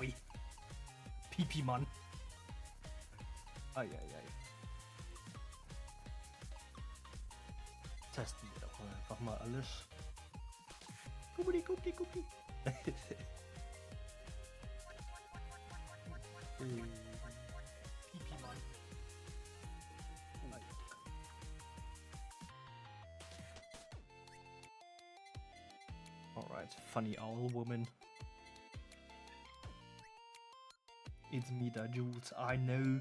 Ui. Pipi-Mann. Eieiei. Testen wir doch einfach mal alles. Gucki, gucki, gucki. Pipi-Mann. Alright, funny owl woman. It's me, da Jules, I know.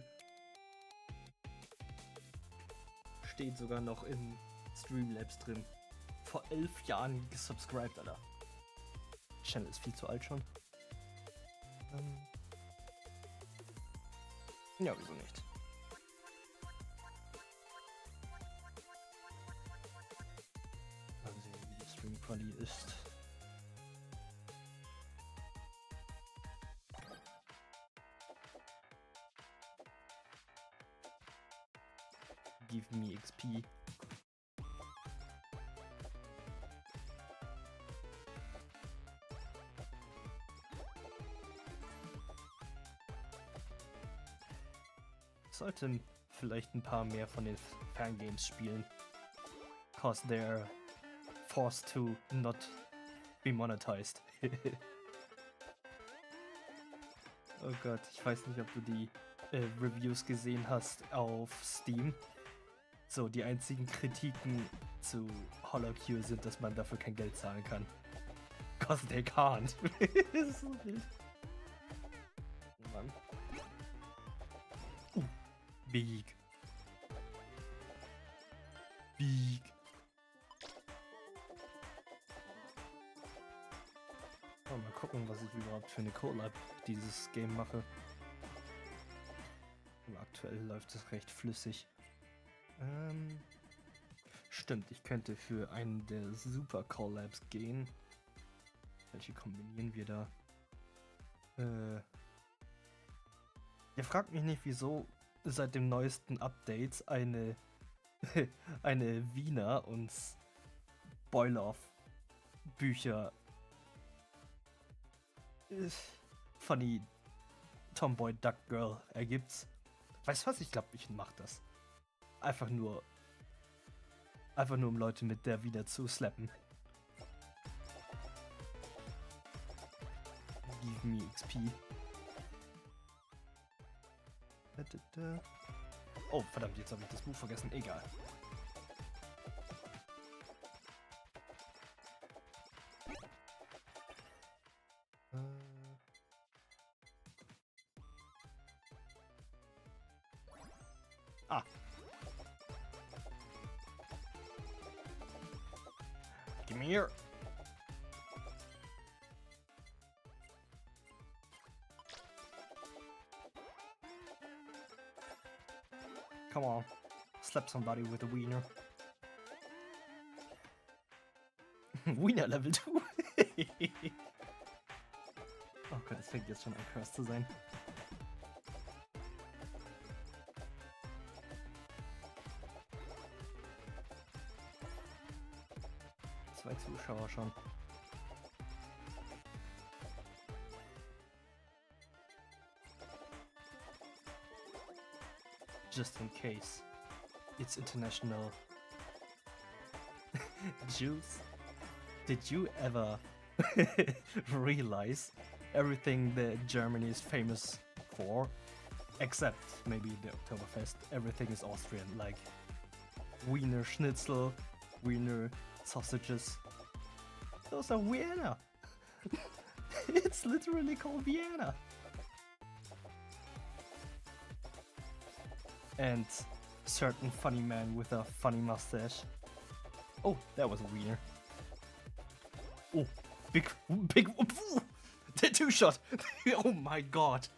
Steht sogar noch in Streamlabs drin. Vor 11 Jahren gesubscribed, Alter. Channel ist viel zu alt schon. Ja, wieso nicht? Mal sehen, wie die Stream-Quali ist. Give me XP. Sollten vielleicht ein paar mehr von den Fangames spielen. Cause they're forced to not be monetized. Oh Gott, ich weiß nicht, ob du die Reviews gesehen hast auf Steam. So, die einzigen Kritiken zu HoloCure sind, dass man dafür kein Geld zahlen kann. Cause they can't. Das ist so wild. Mann. Big. Big. Oh, mal gucken, was ich überhaupt für eine Collab dieses Game mache. Aktuell läuft es recht flüssig. Stimmt, ich könnte für einen der Super Collabs gehen. Welche kombinieren wir da? Ihr fragt mich nicht, wieso seit dem neuesten Update eine Wiener und Boiler-Bücher Funny Tomboy Duck Girl ergibt. Weißt du was? Ich glaube, ich mach das. Einfach nur um Leute mit der wieder zu slappen. Give me XP. Oh, verdammt, jetzt habe ich das Buch vergessen. Egal. Ah. Give me here. Come on. Slap somebody with a wiener. Wiener Level 2. Oh Gott, es fängt jetzt schon an cursed zu sein. Zwei Zuschauer schon. Just in case. It's international. Jules, did you ever realize everything that Germany is famous for, except maybe the Oktoberfest, everything is Austrian, like Wiener Schnitzel, Wiener sausages. Those are Vienna. It's literally called Vienna. And certain funny man with a funny mustache. Oh, that was a wiener. Oh, big, ooh, the two shot. Oh my god.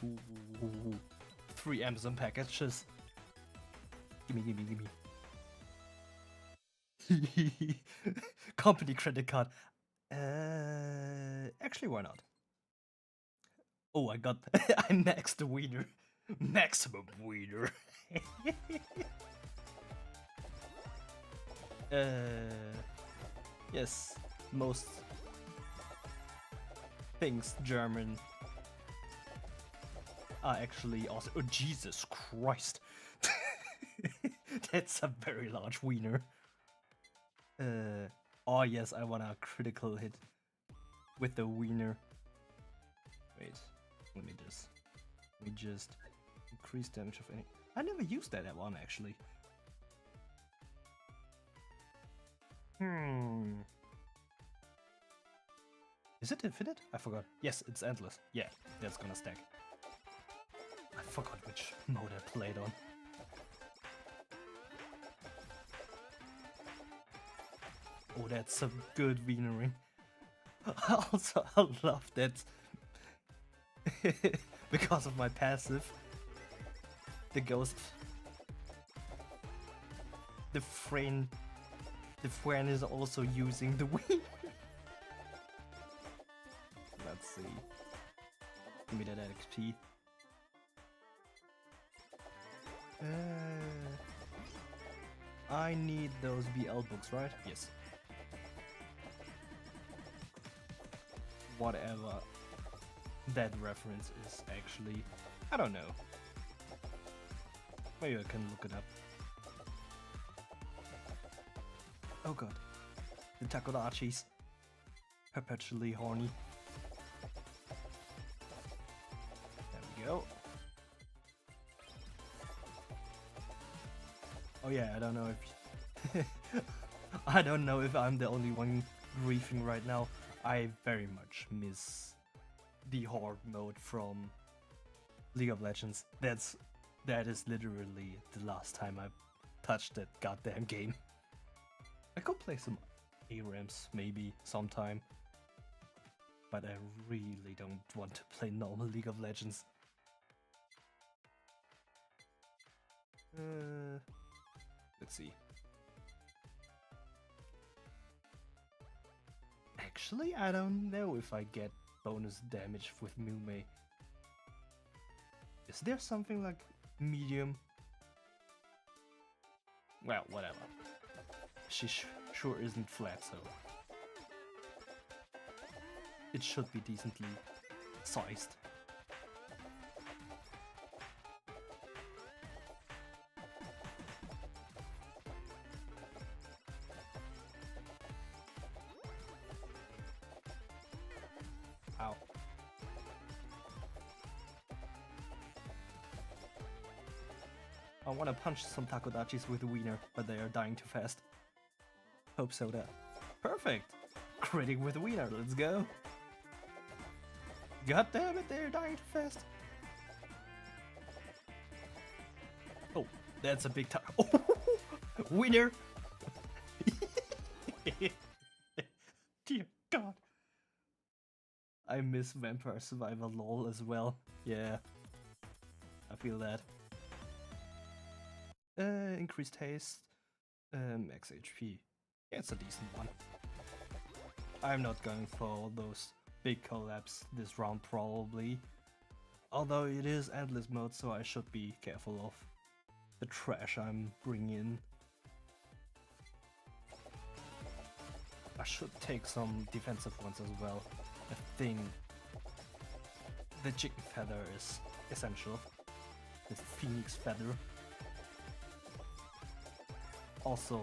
Ooh, 3 Amazon packages. Gimme. Company credit card. Actually, why not? Oh, I got. I maxed the wiener. Maximum wiener. Yes, most thinks German are actually awesome. Oh, Jesus Christ. That's a very large wiener. Oh yes, I want a critical hit with the wiener. Wait, let me just increase damage of any. I never used that one actually. Is it infinite? I forgot. Yes, it's endless. Yeah, that's gonna stack. I forgot which mode I played on. Oh, that's some good wienering. Also, I love that because of my passive, the ghost, the friend is also using the wing. Let's see. Give me that XP. I need those BL books, right? Yes. Whatever that reference is actually, I don't know. Maybe I can look it up. Oh god. The Takodachis. Perpetually horny. There we go. Oh yeah, I don't know if I don't know if I'm the only one griefing right now. I very much miss the horde mode from League of Legends. That is literally the last time I touched that goddamn game. I could play some ARAMs maybe sometime, but I really don't want to play normal League of Legends. Let's see. Actually, I don't know if I get bonus damage with Mume. Is there something like medium? Well, whatever. She sure isn't flat, so it should be decently sized. Ow. I want to punch some Takodachis with a wiener, but they are dying too fast. Hope so that. Perfect! Critic with a wiener, let's go! God damn it, they're dying too fast! Oh, that's a big time. Oh, wiener! Dear God! I miss Vampire Survivor LOL as well. Yeah, I feel that. Increased haste, max HP. Yeah, it's a decent one. I'm not going for those big collabs this round probably. Although it is endless mode, so I should be careful of the trash I'm bringing in. I should take some defensive ones as well. I think the chicken feather is essential. The phoenix feather. Also,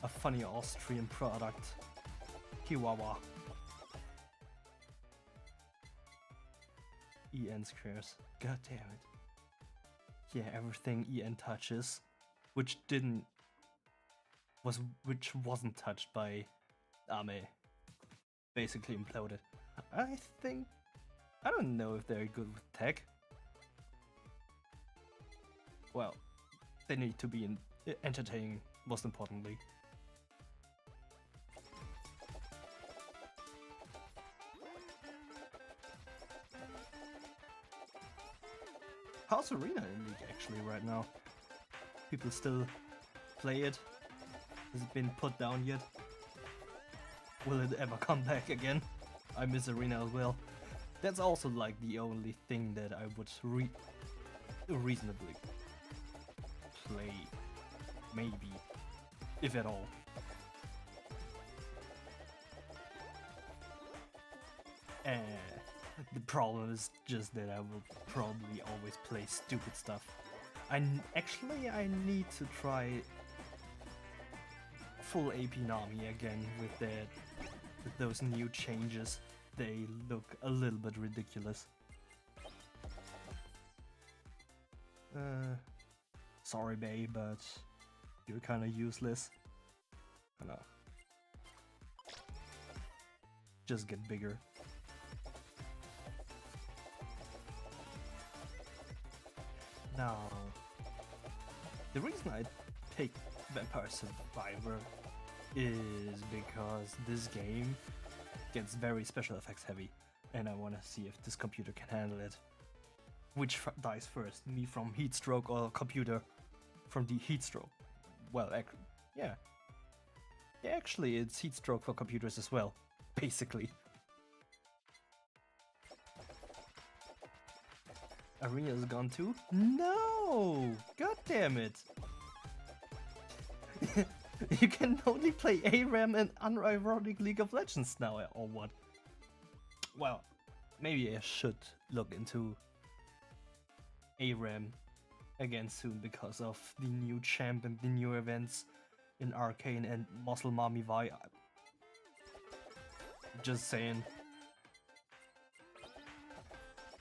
a funny Austrian product, Chihuahua. EN squares. God damn it. Yeah, everything EN touches, which wasn't touched by Ame, basically imploded. I don't know if they're good with tech. Well, they need to be entertaining, most importantly. How's Arena in League actually right now? People still play it? Has it been put down yet? Will it ever come back again? I miss Arena as well. That's also like the only thing that I would reasonably play, maybe, if at all. The problem is just that I will probably always play stupid stuff. Actually I need to try full AP Nami again with those new changes. They look a little bit ridiculous. Sorry babe, but you're kinda useless. I know. Just get bigger. Now, the reason I picked Vampire Survivor is because this game gets very special effects heavy, and I want to see if this computer can handle it. Which dies first, me from heat stroke or computer from the heat stroke? Well, yeah. Yeah, actually, it's heat stroke for computers as well, basically. Arena's gone too? No! God damn it! You can only play ARAM and unironic League of Legends now, or what? Well, maybe I should look into ARAM again soon because of the new champ and the new events in Arcane and Muscle Mommy Vi. Just saying.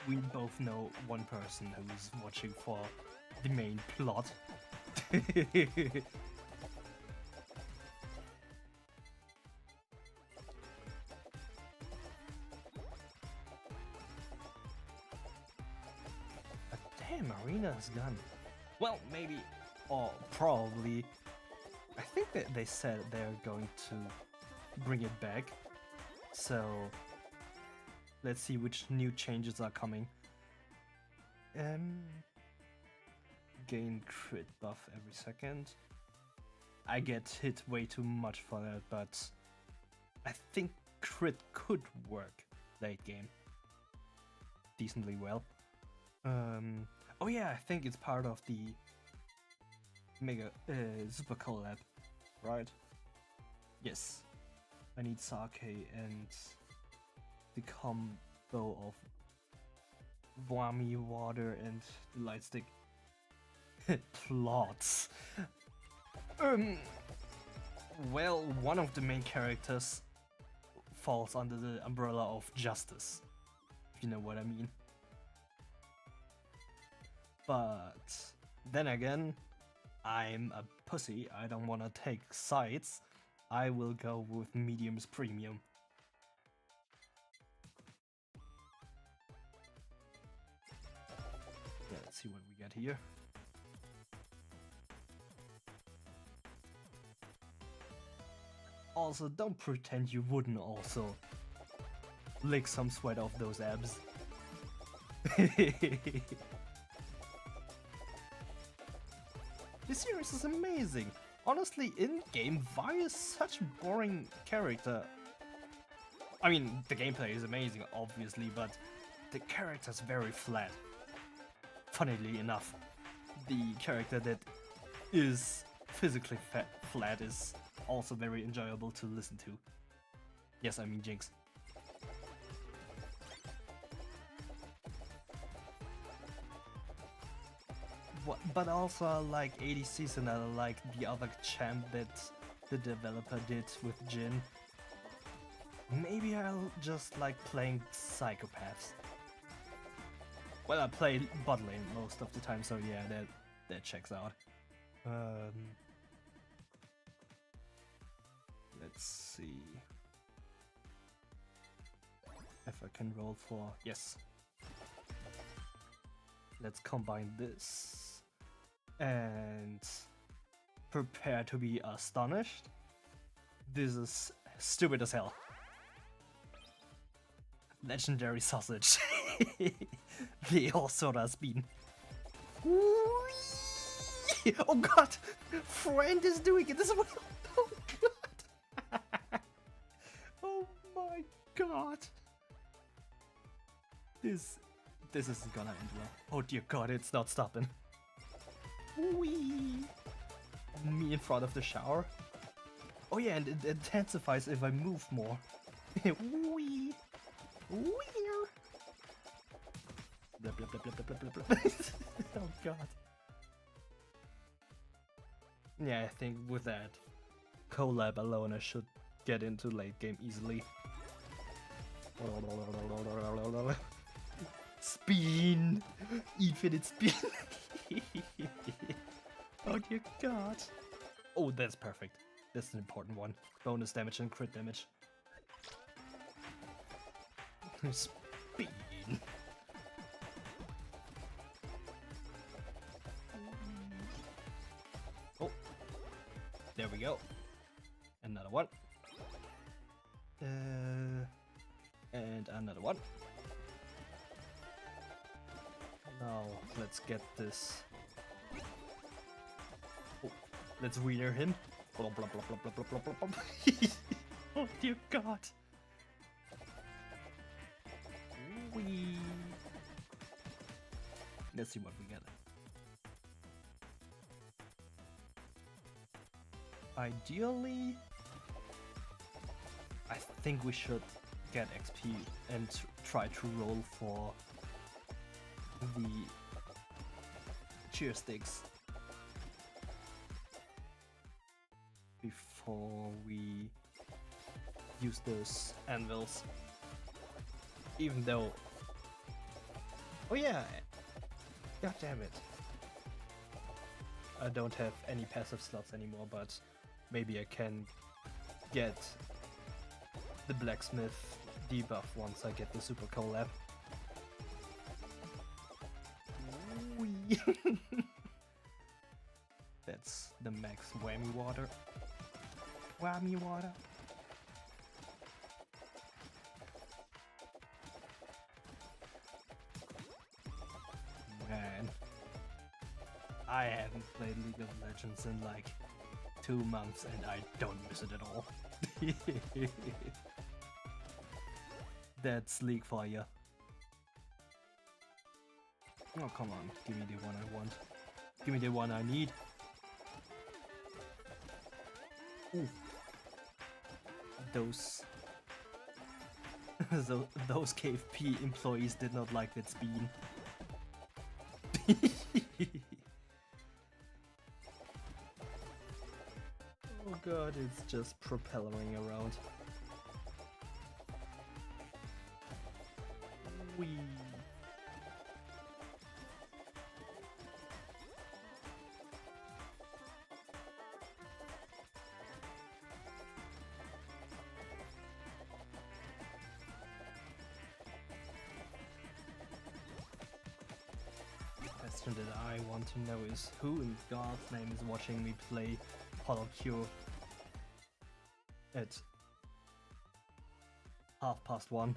We both know one person who's watching for the main plot. Damn, Arena's gone. Well, maybe, or probably. I think that they said they're going to bring it back. So let's see which new changes are coming. Gain crit buff every second. I get hit way too much for that, but I think crit could work late game decently well. Oh yeah, I think it's part of the Mega Super Collab, right? Yes. I need Sake and the combo of Wami water and the light stick. Plots. Well, one of the main characters falls under the umbrella of justice, if you know what I mean. But then again, I'm a pussy, I don't wanna take sides. I will go with medium's premium. Yeah, let's see what we get here. Also, don't pretend you wouldn't also lick some sweat off those abs. This series is amazing. Honestly, in-game, Vi is such a boring character. I mean, the gameplay is amazing, obviously, but the character's very flat. Funnily enough, the character that is physically flat is also very enjoyable to listen to. Yes, I mean Jinx. But also I like ADCs and I like the other champ that the developer did with Jhin. Maybe I'll just like playing psychopaths. Well, I play bot lane most of the time, so yeah, that checks out. Let's see if I can roll for... Yes. Let's combine this and prepare to be astonished. This is stupid as hell. Legendary sausage. The Osora's bean. Oh god! Friend is doing it as well! Oh god! Oh my god! This isn't gonna end well. Oh dear god, it's not stopping. Whee! Me in front of the shower. Oh yeah, and it intensifies if I move more. Whee! Whee! Oh god. Yeah, I think with that collab alone I should get into late game easily. Spin! Infinite spin! Oh dear god. Oh, that's perfect. That's an important one. Bonus damage and crit damage. Spin! Oh, there we go. Another one. And another one. Now, let's get this. Oh, let's wiener him. Blah, blah, blah, blah, blah, blah, blah, blah. Oh dear god. Wee. Let's see what we get. Ideally, I think we should get XP and try to roll for the cheer sticks before we use those anvils. Even though, oh yeah, god damn it, I don't have any passive slots anymore, but maybe I can get the blacksmith debuff once I get the super collab. That's the max whammy water. Whammy water. Man, I haven't played League of Legends in like 2 months and I don't miss it at all. That's League for ya. Oh, come on, give me the one I want. Give me the one I need. Ooh. Those those KFP employees did not like that spin. Oh god, it's just propellering around. Wee. The question that I want to know is who in God's name is watching me play HoloCure at 1:30.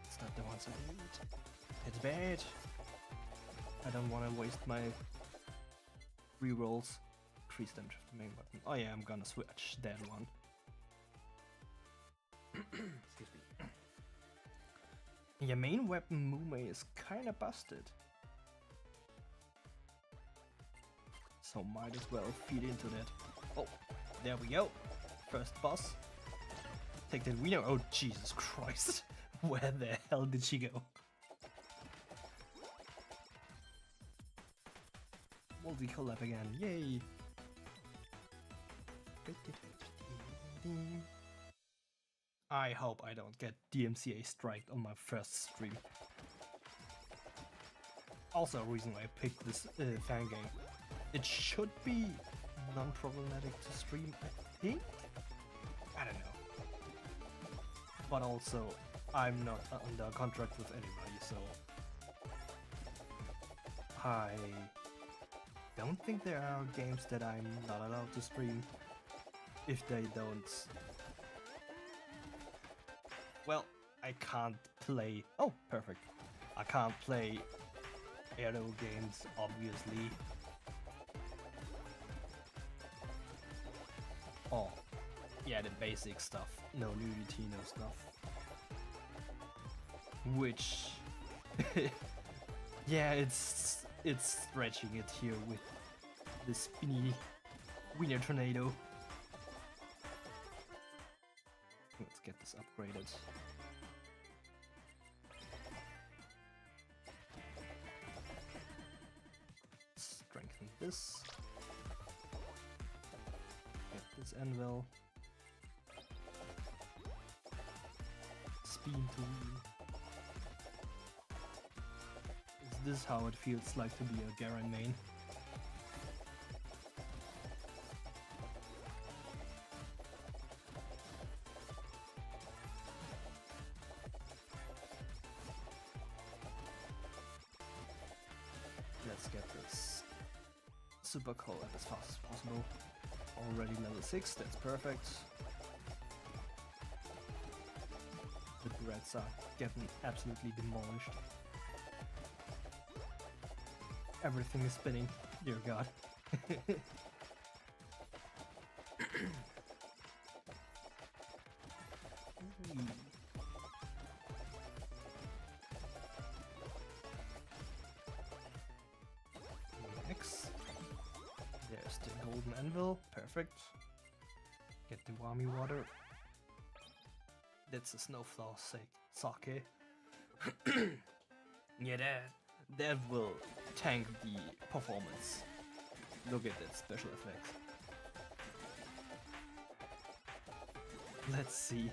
It's not the ones I need. It's bad. I don't want to waste my rerolls. Increase damage of the main weapon. Oh yeah, I'm gonna switch that one. Excuse me. Your main weapon Mume is kinda busted. So might as well feed into that. Oh, there we go. First boss. Take that wiener. Oh Jesus Christ. Where the hell did she go? Multi-collab again. Yay. I hope I don't get DMCA striked on my first stream. Also a reason why I picked this fan game. It should be non-problematic to stream, I think? I don't know. But also, I'm not under contract with anybody, so I don't think there are games that I'm not allowed to stream if they don't. Well, I can't play. Oh, perfect. I can't play aero games, obviously. Oh, yeah, the basic stuff. No nudity, no stuff. Which, yeah, it's stretching it here with the spinny wiener tornado. Let's get this upgraded. this. Get this anvil. Spin to wheel. Is this how it feels like to be a Garen main? Let's get this super collab as fast as possible. Already level 6, that's perfect. The Reds are getting absolutely demolished. Everything is spinning, dear god. Next, there's the golden anvil, perfect. Get the Wami water. That's a snowflower sake. Yeah, that will tank the performance. Look at that special effect. Let's see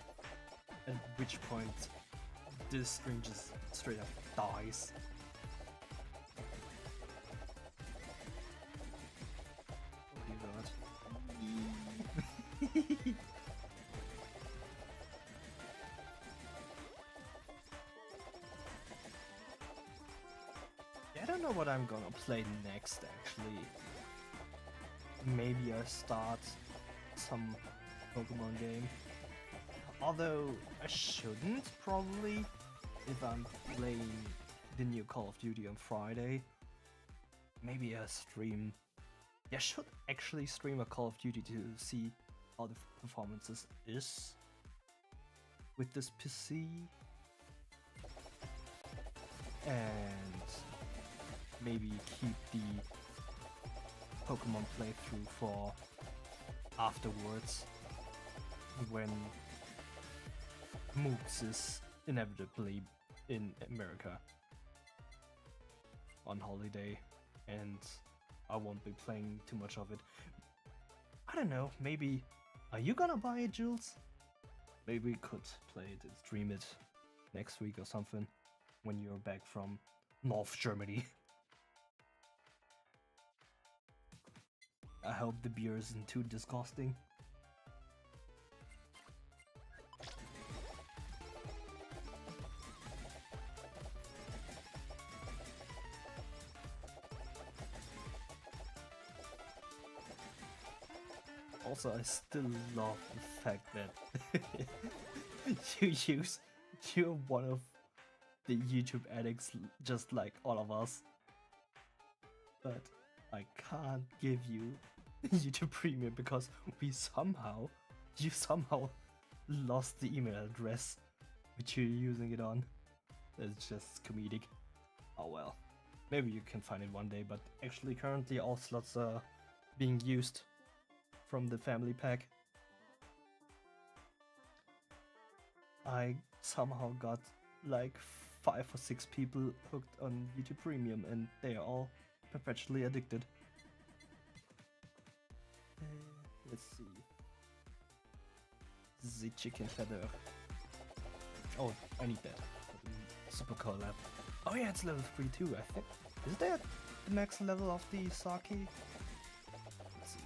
at which point this string just straight up dies. Oh god. I don't know what I'm gonna play next actually. Maybe I start some Pokemon game. Although I shouldn't probably if I'm playing the new Call of Duty on Friday. Maybe I stream. Yeah, I should actually stream a Call of Duty to see how the performances is with this PC. And maybe keep the Pokemon playthrough for afterwards when Mooks is inevitably in America on holiday and I won't be playing too much of it. I don't know, maybe... Are you gonna buy it, Jules? Maybe we could play it and stream it next week or something when you're back from North Germany. I hope the beer isn't too disgusting. Also, I still love the fact that you're one of the YouTube addicts just like all of us. But I can't give you YouTube Premium because you somehow lost the email address which you're using it on. It's just comedic. Oh well. Maybe you can find it one day, but actually currently all slots are being used from the family pack. I somehow got like 5 or 6 people hooked on YouTube Premium and they are all perpetually addicted. Let's see. The chicken feather. Oh, I need that. Super collab. Oh yeah, it's level 3 too, I think. Is that the max level of the Saki? Let's see.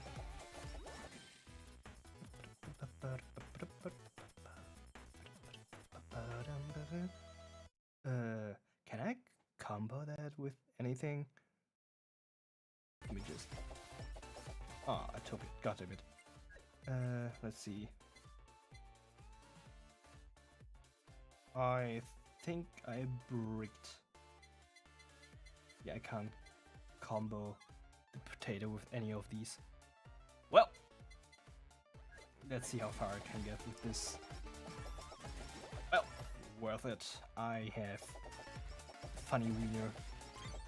Can I combo that with anything? Let me just... Ah, I took it. God damn it. Let's see. I think I bricked. Yeah, I can't combo the potato with any of these. Well, let's see how far I can get with this. Well, worth it. I have funny wiener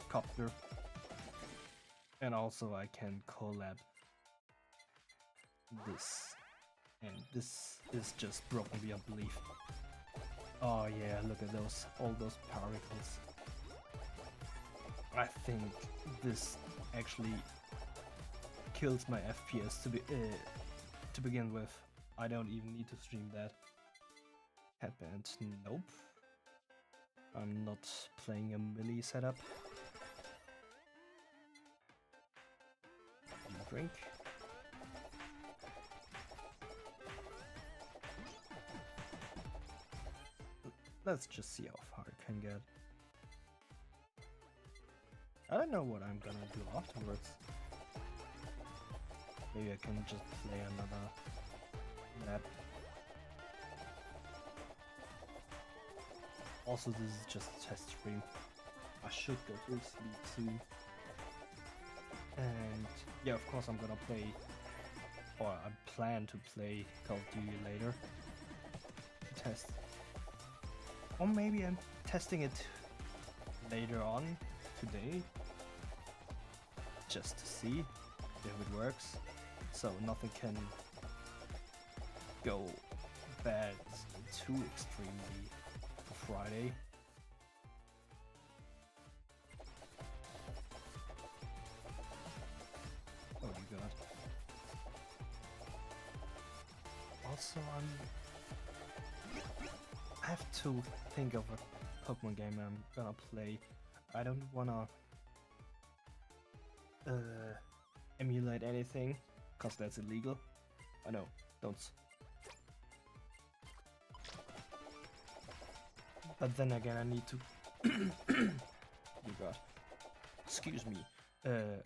copter. And also I can collab this. And this is just broken beyond belief. Oh yeah, look at those, all those particles. I think this actually kills my FPS to begin with. I don't even need to stream that. Headband, nope. I'm not playing a melee setup. Drink. Let's just see how far I can get. I don't know what I'm gonna do afterwards. Maybe I can just play another map. Also, this is just a test stream. I should go to sleep soon. And yeah, of course I'm gonna play, or I plan to play Call of Duty later to test. Or maybe I'm testing it later on today, just to see if it works. So nothing can go bad too extremely for Friday. Oh my god. Also, I have to think of a Pokemon game I'm gonna play. I don't wanna emulate anything, cause that's illegal. I know, don't. But then again, I need to. You God. Excuse me.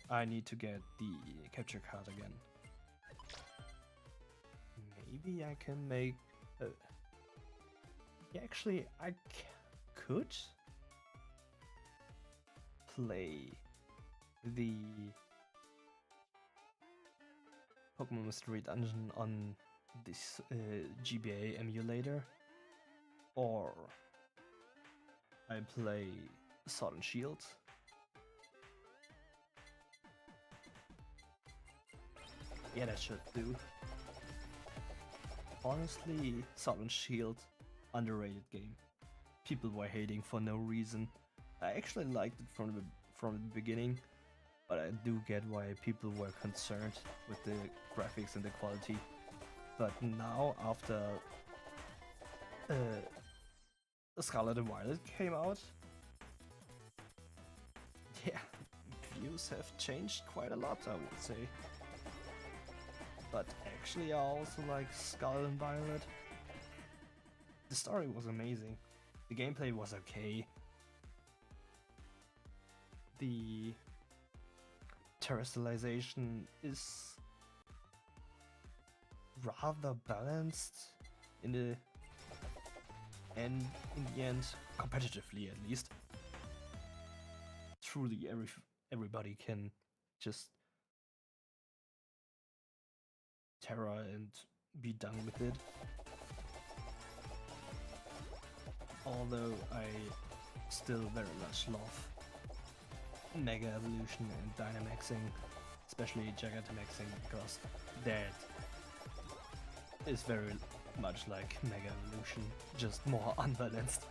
I need to get the capture card again. Maybe I can make. Yeah, actually, I could play the Pokemon Mystery Dungeon on this GBA emulator, or I play Sword and Shield. Yeah, that should do. Honestly, Sword and Shield, underrated game. People were hating for no reason. I actually liked it from the beginning, but I do get why people were concerned with the graphics and the quality. But now, after Scarlet and Violet came out, yeah, views have changed quite a lot, I would say. But actually, I also like Scarlet and Violet. The story was amazing. The gameplay was okay. The terrestrialization is rather balanced in the end, competitively at least. Truly, everybody can just terror and be done with it. Although I still very much love Mega Evolution and Dynamaxing, especially Gigantamaxing, because that is very much like Mega Evolution, just more unbalanced.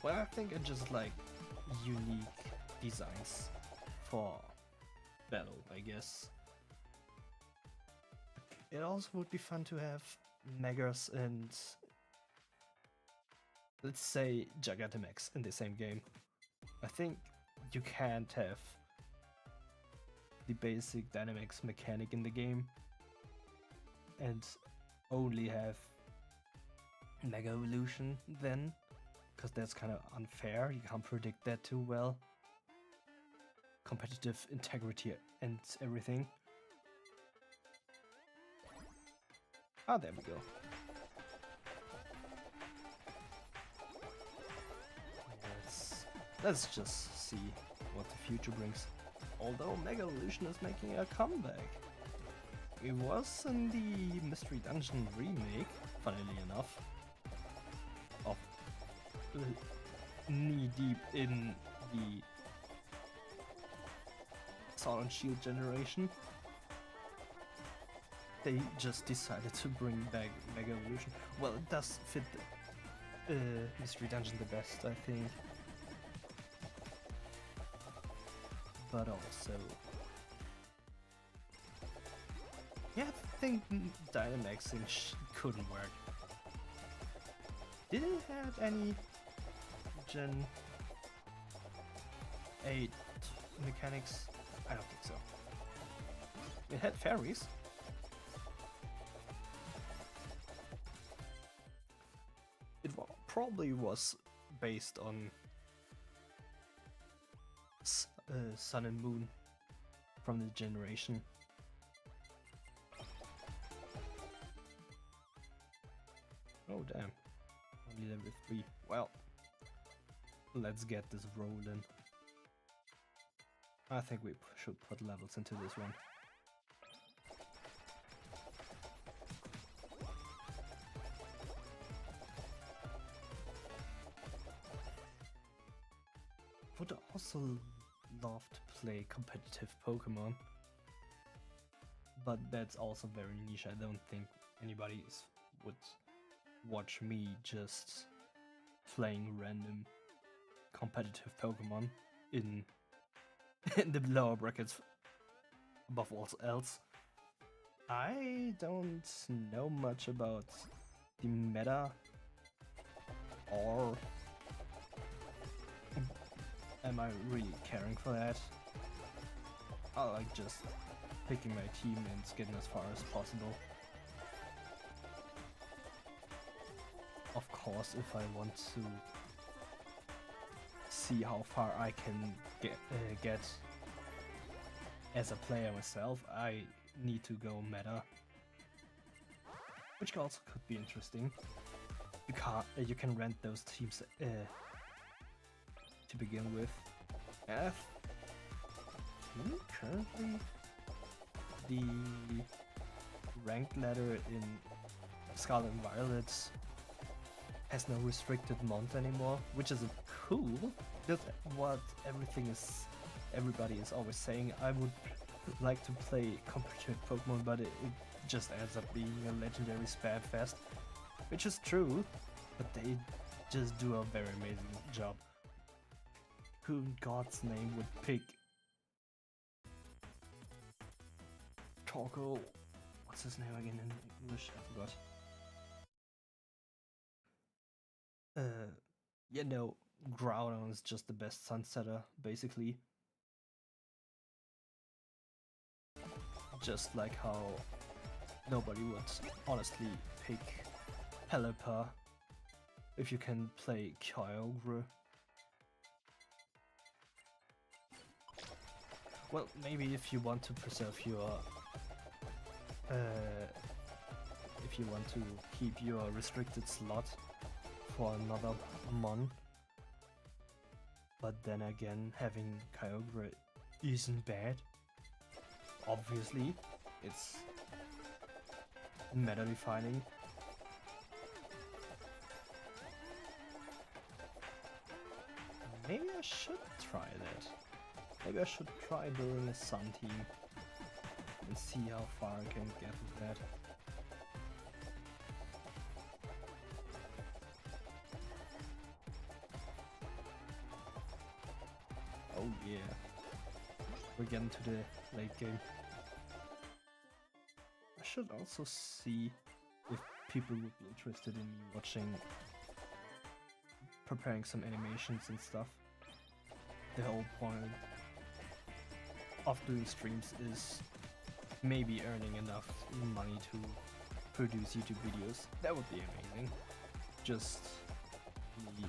Well, I think I just like unique designs for battle, I guess. It also would be fun to have Megas and, let's say, Gigantamax in the same game. I think you can't have the basic Dynamax mechanic in the game and only have Mega Evolution then, because that's kind of unfair. You can't predict that too well. Competitive integrity and everything. Ah, there we go. Let's just see what the future brings. Although Mega Evolution is making a comeback. It was in the Mystery Dungeon remake, funnily enough, of knee deep in the Sword and Shield generation. They just decided to bring back Mega Evolution. Well, it does fit Mystery Dungeon the best, I think. But also, Yeah, I think Dynamaxing couldn't work. Did it have any Gen 8 mechanics? I don't think so. It had fairies. It probably was based on Sun and Moon from the generation. Oh damn, only level 3. Well, let's get this rolling. I think we should put levels into this one. Would also love to play competitive Pokemon, but that's also very niche. I don't think anybody would watch me just playing random competitive Pokemon in the lower brackets above all else. I don't know much about the meta, or am I really caring for that? I like just picking my team and getting as far as possible. Of course, if I want to see how far I can get as a player myself, I need to go meta, which also could be interesting. You can rent those teams to begin with. Currently the ranked ladder in Scarlet and Violet has no restricted month anymore, which is cool. That's what everybody is always saying. I would like to play competitive Pokemon, but it just ends up being a legendary spam fest, which is true, but they just do a very amazing job. Who in God's name would pick Torkoal? What's his name again in English? I forgot. You know, Groudon is just the best Sunsetter, basically. Just like how nobody would honestly pick Pelipper if you can play Kyogre. Well, maybe if you want to preserve your if you want to keep your restricted slot for another month, but then again, having Kyogre isn't bad. Obviously, it's meta defining. Maybe I should try that. Maybe I should try building a Sun team and see how far I can get with that. Oh yeah, we're getting to the late game. I should also see if people would be interested in me watching, preparing some animations and stuff. The whole point of doing streams is maybe earning enough money to produce YouTube videos. That would be amazing. Just me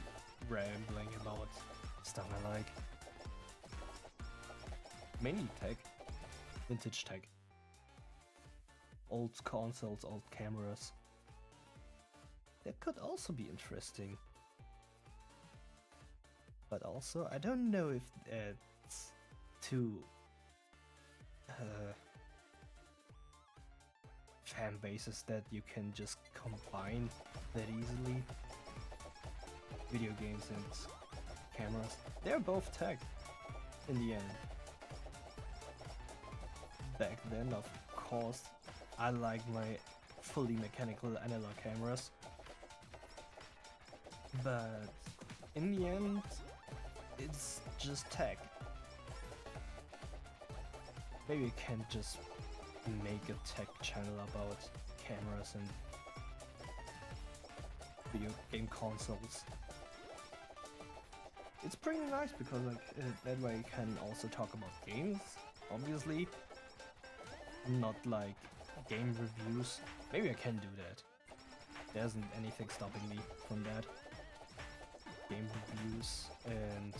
rambling about stuff I like. Mainly tech, vintage tech. Old consoles, old cameras. That could also be interesting. But also, I don't know if it's too fan bases that you can just combine that easily. Video games and cameras. They're both tech in the end. Back then, of course, I like my fully mechanical analog cameras. But in the end, it's just tech. Maybe you can just make a tech channel about cameras and video game consoles. It's pretty nice because like that way I can also talk about games, obviously. Not like game reviews. Maybe I can do that. There isn't anything stopping me from that. Game reviews and...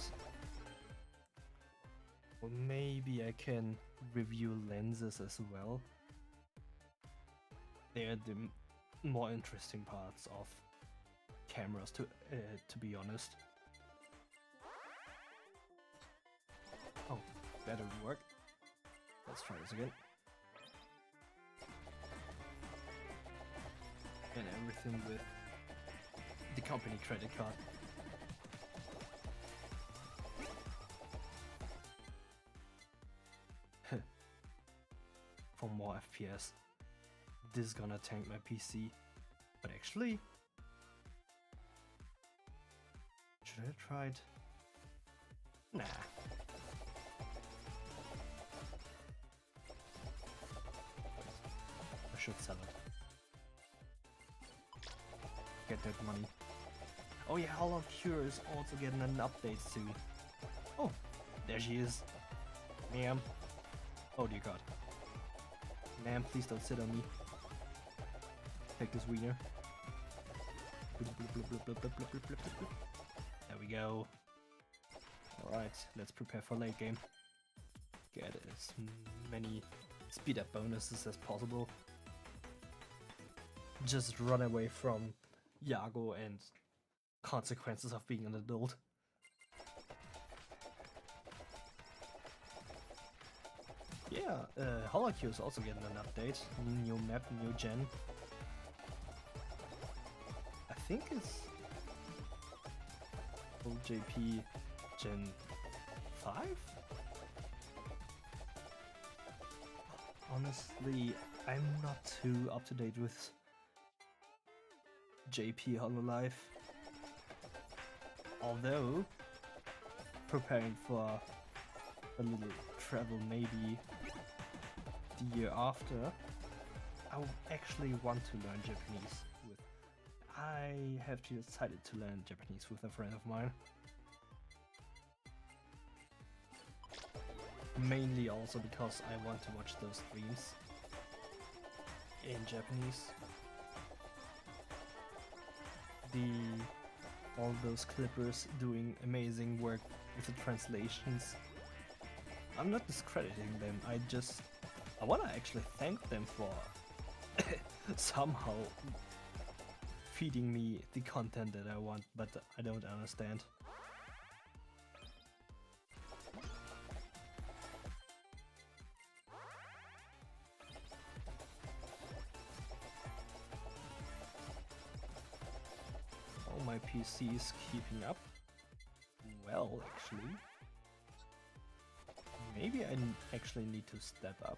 Or maybe I can review lenses as well. They're the more interesting parts of cameras, to be honest. Oh, that didn't work. Let's try this again. And everything with the company credit card. For more FPS. This is gonna tank my PC. But actually... Should I try it? Nah. I should sell it. Get that money. Oh yeah, HoloCure is also getting an update soon. Oh, there she is. Ma'am. Oh dear god. Ma'am, please don't sit on me. Take this wiener. There we go. Alright, let's prepare for late game. Get as many speed up bonuses as possible. Just run away from Yago and consequences of being an adult. Yeah, HoloCure is also getting an update. New map, new gen. I think it's JP Gen 5? Honestly, I'm not too up to date with JP HoloLive. Although, preparing for a little travel maybe the year after, I actually want to learn Japanese with... I have decided to learn Japanese with a friend of mine. Mainly also because I want to watch those streams in Japanese. All those clippers doing amazing work with the translations. I'm not discrediting them, I wanna actually thank them for somehow feeding me the content that I want, but I don't understand. Oh, my PC is keeping up well, actually. Maybe I actually need to step up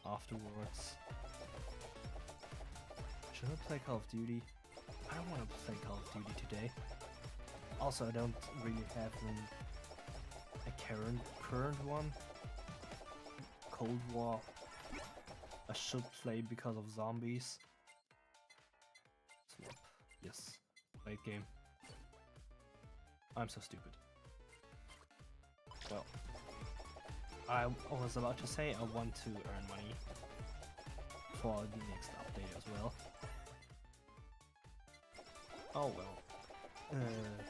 afterwards. Should I play Call of Duty? I don't want to play Call of Duty today. Also, I don't really have a current one. Cold War. I should play because of zombies. Swap. Yes. Late game. I'm so stupid. Well, I was about to say I want to earn money for the next update as well. Oh well.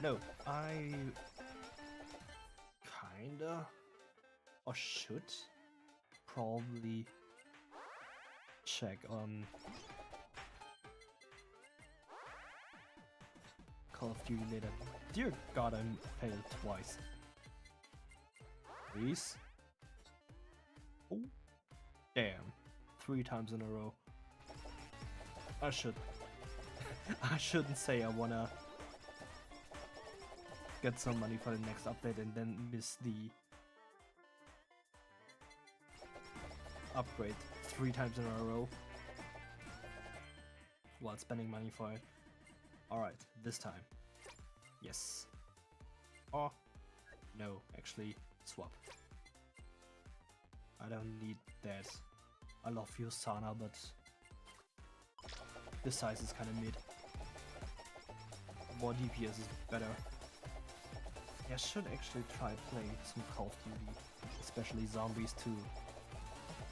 No, I kinda, or should probably check on Call of Duty later. Dear God, I failed twice. Please. Oh, damn! 3 times in a row. I shouldn't say I wanna get some money for the next update and then miss the upgrade 3 times in a row while spending money for it. Alright, this time. Yes. Or no, actually swap. I don't need that. I love your Sana, but the size is kind of mid. More DPS is better. Yeah, I should actually try playing some Call of Duty, especially Zombies too,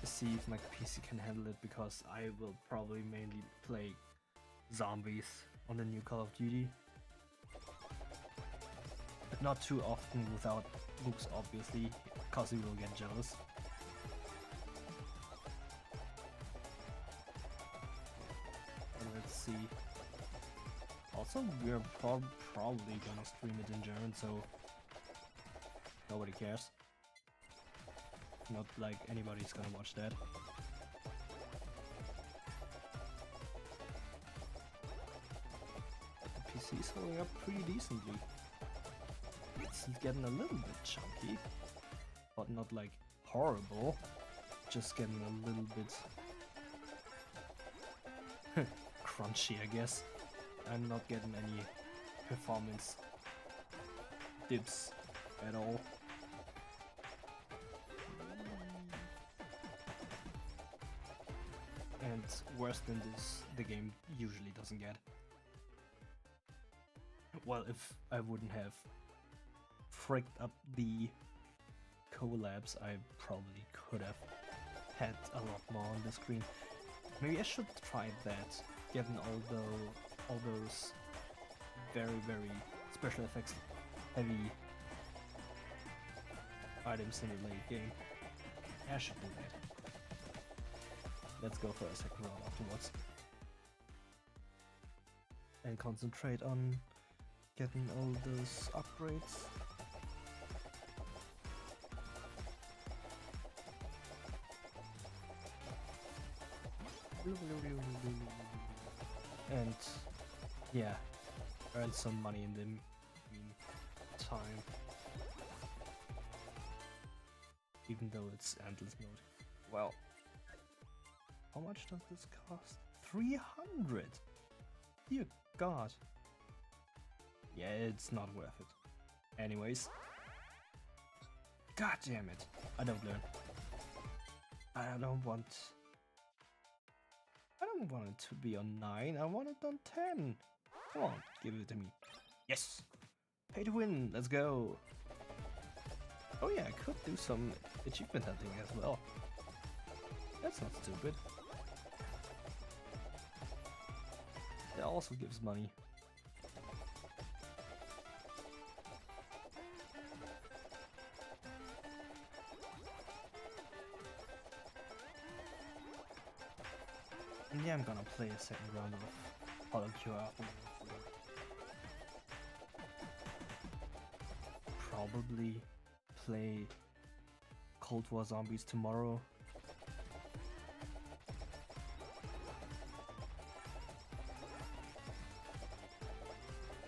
to see if my PC can handle it, because I will probably mainly play Zombies on the new Call of Duty. But not too often without Mooks, obviously, because he will get jealous. And let's see. Also, we're probably gonna stream it in German, so nobody cares. Not like anybody's gonna watch that. But the PC is holding up pretty decently. It's getting a little bit chunky, but not like horrible. Just getting a little bit crunchy, I guess. I'm not getting any performance dips at all. And worse than this, the game usually doesn't get. Well, if I wouldn't have fricked up the collabs, I probably could have had a lot more on the screen. Maybe I should try that, getting all those very special effects heavy items in the late game. I should do that. Let's go for a second round afterwards. And concentrate on getting all those upgrades. And yeah, earn some money in the meantime. Even though it's endless mode. Well, how much does this cost? 300! Dear God. Yeah, it's not worth it. Anyways. God damn it. I don't learn. I don't want it to be on 9, I want it on 10. Come on, give it to me. Yes! Pay to win, let's go! Oh yeah, I could do some achievement hunting as well. That's not stupid. It also gives money. And yeah, I'm gonna play a second round of HoloCure afterwards. Probably play Cold War Zombies tomorrow.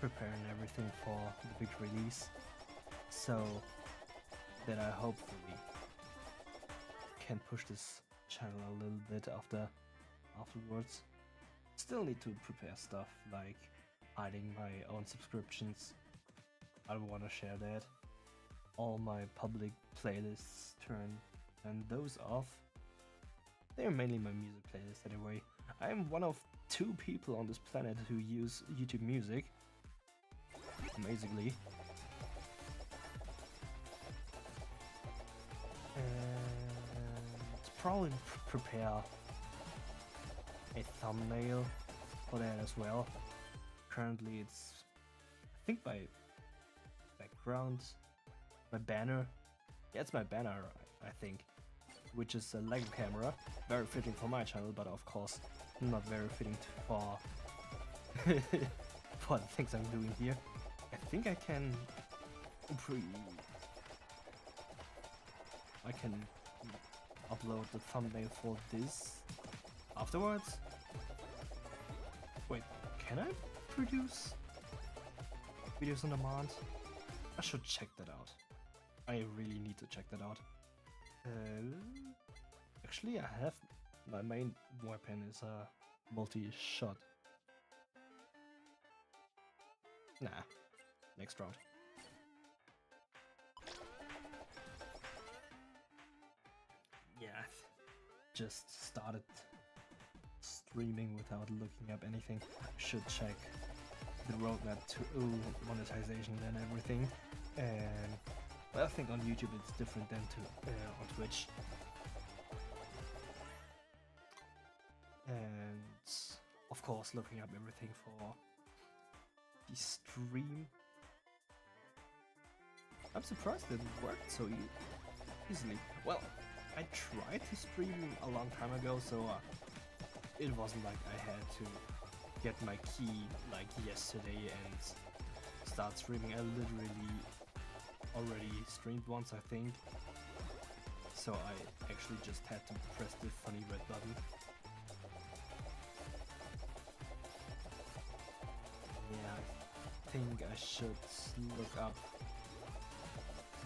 Preparing everything for the big release, so that I hopefully can push this channel a little bit afterwards. Still need to prepare stuff like hiding my own subscriptions. I don't want to share that. All my public playlists turn those off. They're mainly my music playlists anyway. I am one of 2 people on this planet who use YouTube Music. Amazingly. And probably prepare a thumbnail for that as well. Currently it's, I think, my background, my banner. Yeah, it's my banner, I think, which is a Lego camera. Very fitting for my channel, but of course not very fitting for for the things I'm doing here. I think I can upload the thumbnail for this afterwards. Wait, can I produce videos on demand? I should check that out. I really need to check that out. Actually, I have my main weapon is a multi-shot. Nah, next round. Yeah, just started streaming without looking up anything. Should check the roadmap to monetization and everything. And but I think on YouTube it's different than on Twitch. And of course looking up everything for the stream. I'm surprised it worked so easily. Well, I tried to stream a long time ago, so it wasn't like I had to get my key like yesterday and start streaming. I literally already streamed once, I think. So I actually just had to press the funny red button. Yeah, I think I should look up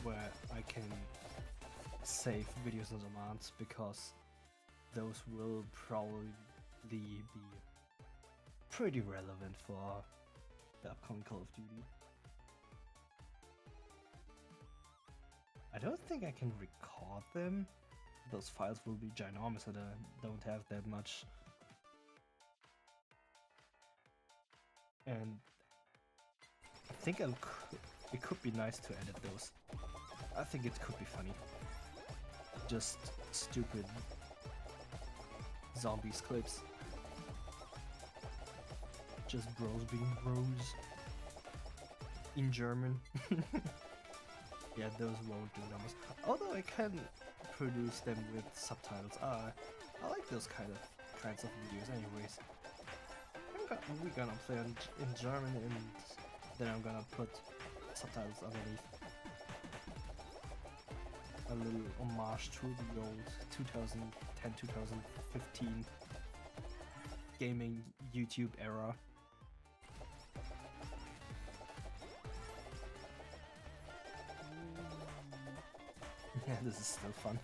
where I can save videos on demand, because those will probably be pretty relevant for the upcoming Call of Duty. I don't think I can record them. Those files will be ginormous and I don't have that much. And I think it could be nice to edit those. I think it could be funny. Just stupid zombies clips. Just bros being bros. In German. Yeah, those won't do numbers. Although I can produce them with subtitles. I like those kinds of videos anyways. We're gonna play in German and then I'm gonna put subtitles underneath. A little homage to the old 2010-2015 gaming YouTube era. Yeah, this is still fun.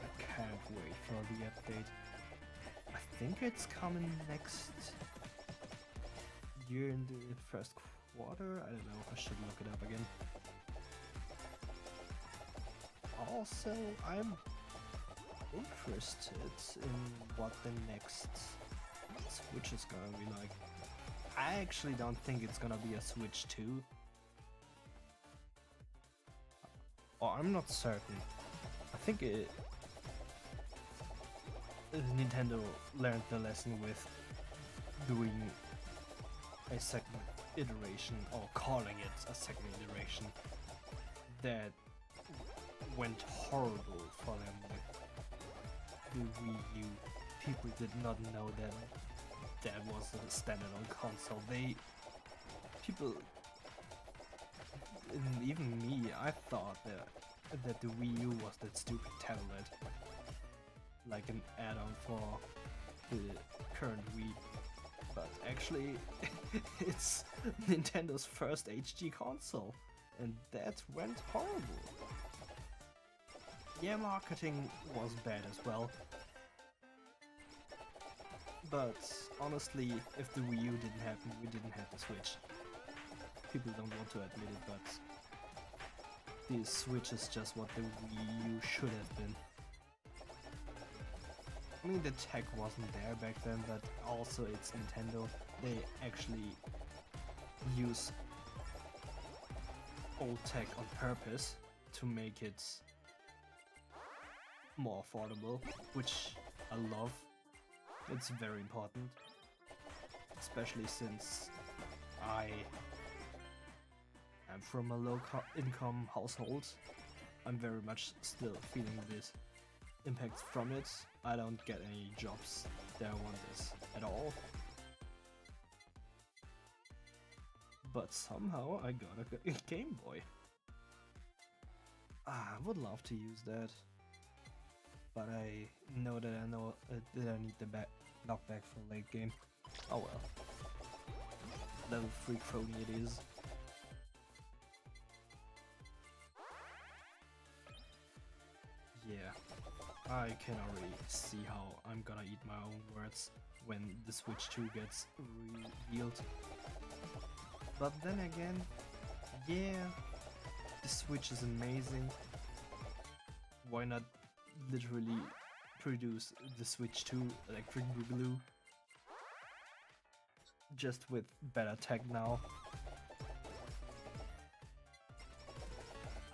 I can't wait for the update. I think it's coming next year in the first quarter. I don't know, I should look it up again. Also, I'm interested in what the next Switch is gonna be like. I actually don't think it's gonna be a Switch 2. Or I'm not certain. I think Nintendo learned the lesson with doing a second iteration, or calling it a second iteration, that went horrible for them with the Wii U. People did not know that was a standalone console. People, and even me, I thought that the Wii U was that stupid tablet, like an add-on for the current Wii. But actually, it's Nintendo's first HD console, and that went horrible. Yeah, marketing was bad as well. But honestly, if the Wii U didn't happen, we didn't have the Switch. People don't want to admit it, but the Switch is just what the Wii U should have been. I mean, the tech wasn't there back then, but also it's Nintendo. They actually use old tech on purpose to make it more affordable, which I love. It's very important, especially since I am from a low-income household. I'm very much still feeling this impact from it. I don't get any jobs that I want this at all. But somehow I got a Game Boy. I would love to use that. But I know that I need the knockback for late game. Oh well. Level 3 crony it is. Yeah, I can already see how I'm gonna eat my own words when the Switch 2 gets revealed. But then again, yeah, The Switch is amazing. Why not literally produce the Switch 2 Electric Boogaloo? Just with better tech now.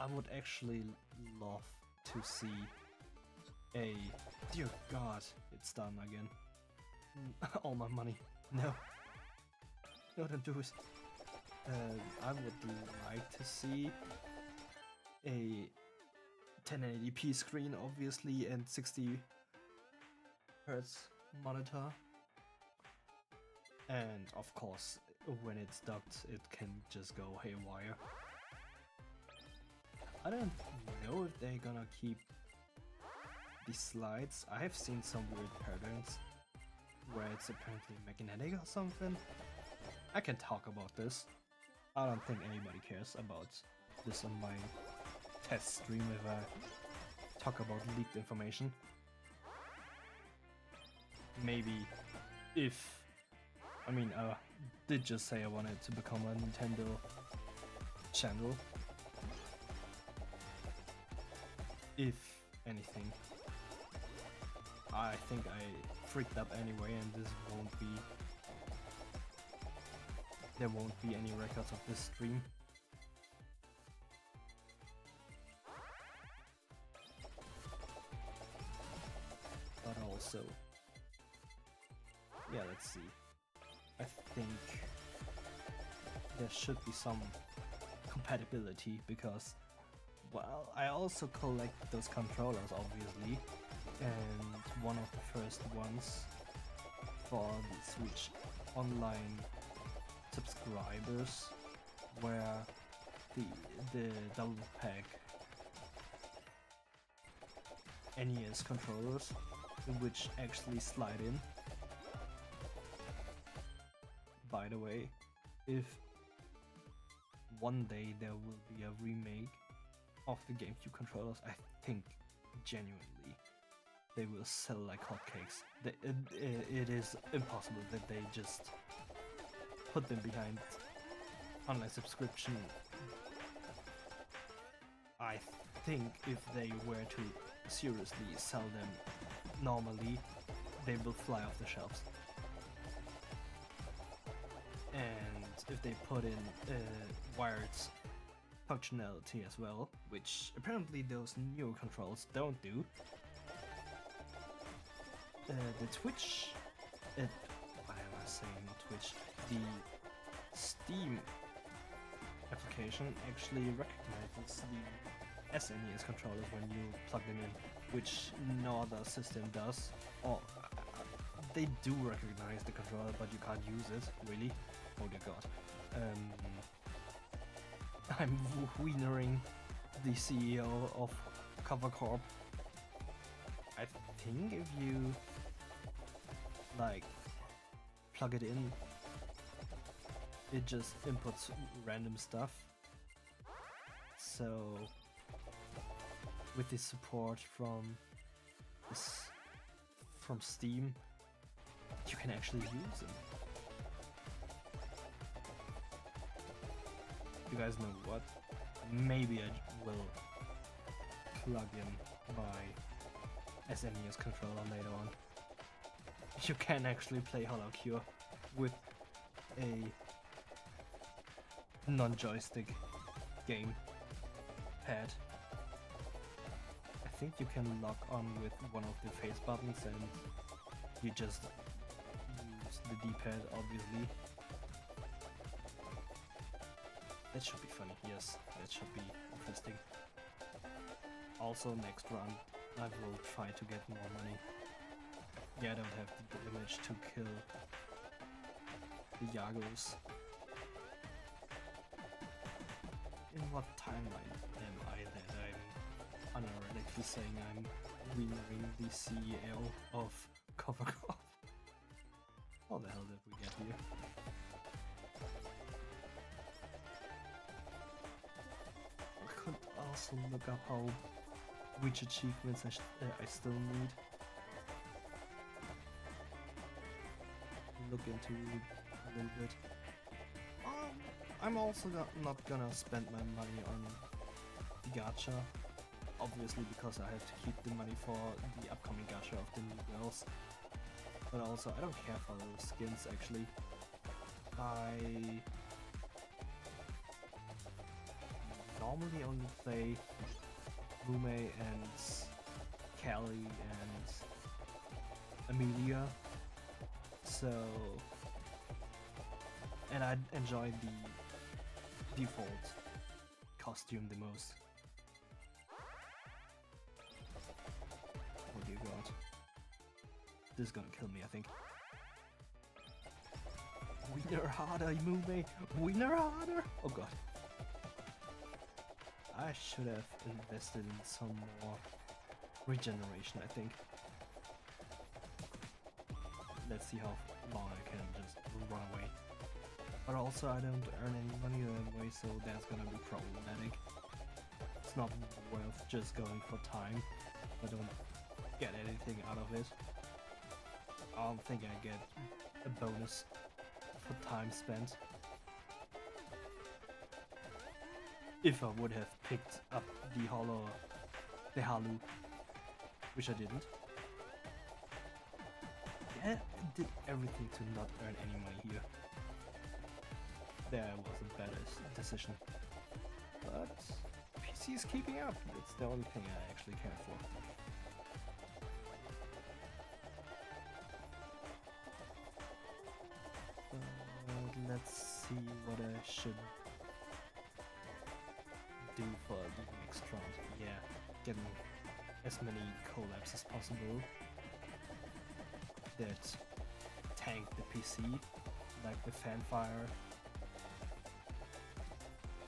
I would actually love to see a... Dear God, it's done again. All my money. No. No, don't do it. I would like to see a 1080p screen, obviously, and 60 Hz monitor. And of course, when it's docked, it can just go haywire. I don't know if they're gonna keep the slides. I have seen some weird patterns where it's apparently magnetic or something. I can talk about this. I don't think anybody cares about this on my test stream if I talk about leaked information. Maybe if... I mean, I did just say I wanted to become a Nintendo channel. If anything. I think I freaked up anyway, and this won't be... There won't be any records of this stream. But also... Yeah, let's see. I think there should be some compatibility because, well, I also collect those controllers obviously, and one of the first ones for the Switch Online subscribers were the double pack NES controllers, which actually slide in. By the way, if one day there will be a remake of the GameCube controllers, I think genuinely they will sell like hotcakes. It is impossible that they just put them behind online subscription. I think if they were to seriously sell them normally, they will fly off the shelves. And if they put in wired functionality as well, which apparently those newer controls don't do, the Twitch, what am I saying, not Twitch, the Steam application actually recognizes the SNES controllers when you plug them in, which no other system does. Or they do recognize the controller, but you can't use it, really. Oh dear god. I'm wienering the CEO of Cover Corp. I think if you like plug it in, it just inputs random stuff. So with the support from Steam, you can actually use them. You guys know what? Maybe I will plug in my SNES controller later on. You can actually play HoloCure with a non-joystick game pad. I think you can lock on with one of the face buttons and you just use the D-pad, obviously. That should be funny, yes, that should be interesting. Also, next run, I will try to get more money. Yeah, I don't have the damage to kill the Yagos. In what timeline am I that I'm unironically saying I'm wienering the CEO of Cover Corp? How the hell did we get here? I could also look up which achievements I still need. Look into it a little bit. I'm also not gonna spend my money on the gacha, obviously because I have to keep the money for the upcoming gacha of the new girls. But also, I don't care for those skins actually. I normally only play Mume and Callie and Amelia, so, and I enjoy the default costume the most. Oh dear god. This is gonna kill me, I think. Wiener harder, Mume! Wiener harder! Oh god. I should have invested in some more regeneration, I think. Let's see how long I can just run away. But also I don't earn any money that way, so that's gonna be problematic. It's not worth just going for time. I don't get anything out of it. I don't think I get a bonus for time spent. If I would have picked up the Halu, which I didn't. Yeah, I did everything to not earn any money here. There was a better decision. But PC is keeping up. It's the only thing I actually care for. Let's see what I should do for the next round. Yeah, getting as many collabs as possible that tank the PC, like the Fanfire,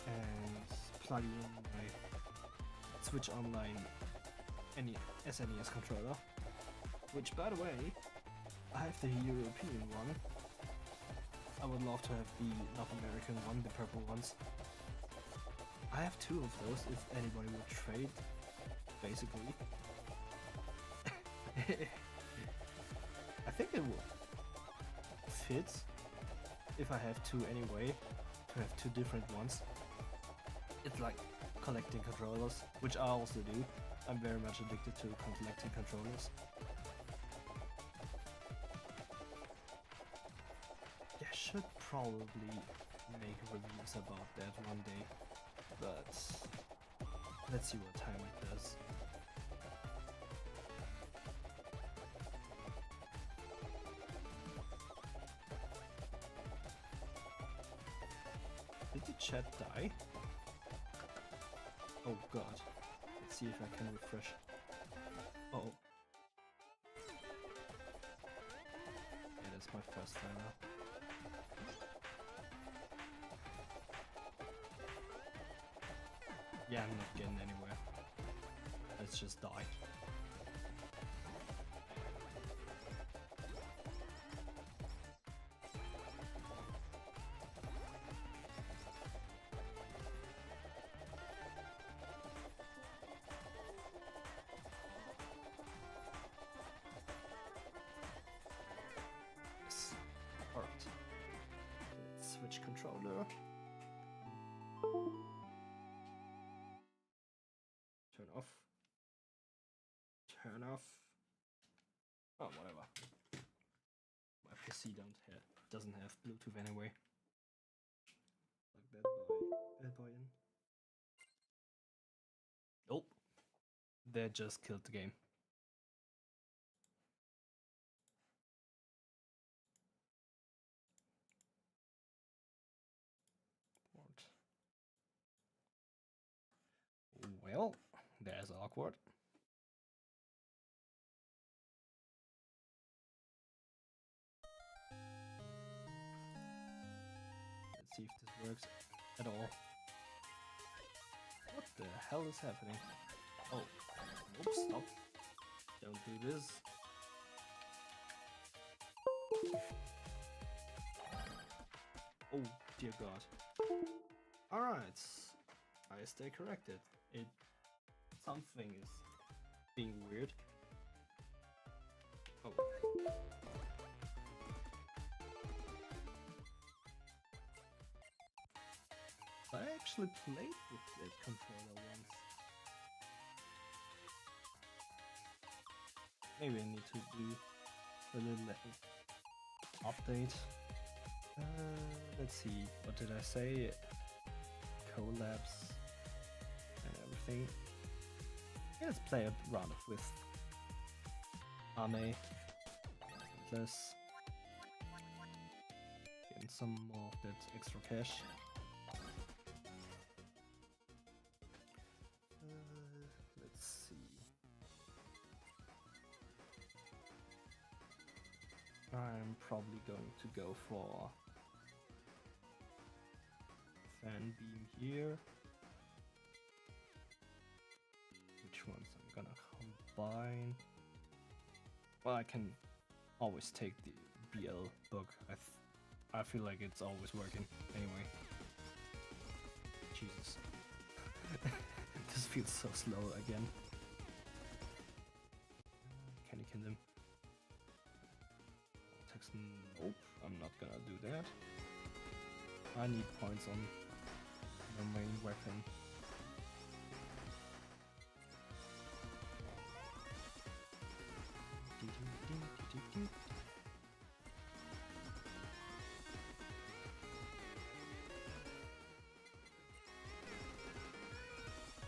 and plug in my Switch Online SNES controller, which by the way, I have the European one. I would love to have the North American one, the purple ones. I have two of those if anybody would trade, basically. I think it would fit if I have two anyway, to have two different ones. It's like collecting controllers, which I also do. I'm very much addicted to collecting controllers. I should probably make reviews about that one day, but let's see what time it does. Did the chat die? Oh god. Let's see if I can refresh. Uh oh. Yeah, that's my first time now. Yeah, I'm not getting anywhere. Let's just die. Yes. Alright. Switch controller. Turn off. Turn off. Oh, whatever. My PC doesn't have Bluetooth anyway. Plug that boy in. Oh, that just killed the game. Well, that's awkward. Let's see if this works at all. What the hell is happening? Oh, oops, stop. Don't do this. Oh, dear god. Alright, I stay corrected. Something is being weird. Oh. I actually played with that controller once. maybe I need to do a little update. Let's see, what did I say? Collabs and everything. Yeah, let's play a round with Ame. Let's get some more of that extra cash. Let's see. I'm probably going to go for fan beam here. Which ones I'm gonna combine? Well, I can always take the BL book. I feel like it's always working anyway. Jesus. This feels so slow again. Can you kill him? Text, nope, I'm not gonna do that. I need points on my main weapon.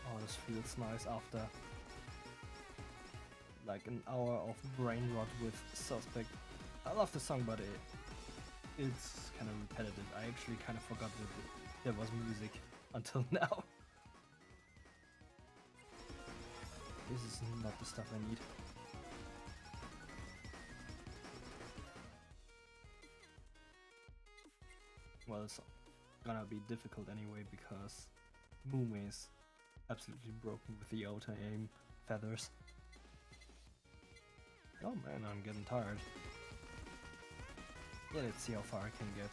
Oh, this feels nice after like an hour of brain rot with Suspect. I love the song, but it's kind of repetitive. I actually kind of forgot that there was music until now. This is not the stuff I need. Well, it's gonna be difficult anyway because Mume is absolutely broken with the auto aim feathers. Oh man, I'm getting tired. Yeah, let's see how far I can get.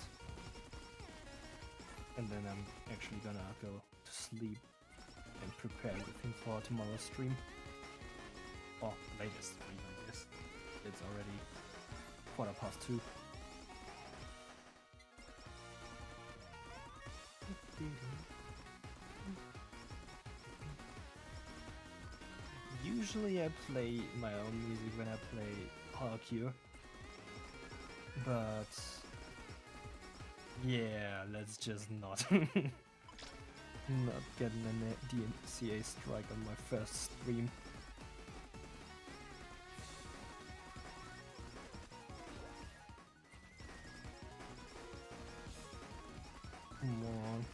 And then I'm actually gonna go to sleep and prepare everything for tomorrow's stream. Or latest stream, I guess. It's already 2:15. Usually I play my own music when I play HoloCure. But yeah, let's just not not getting a DMCA strike on my first stream. Come on.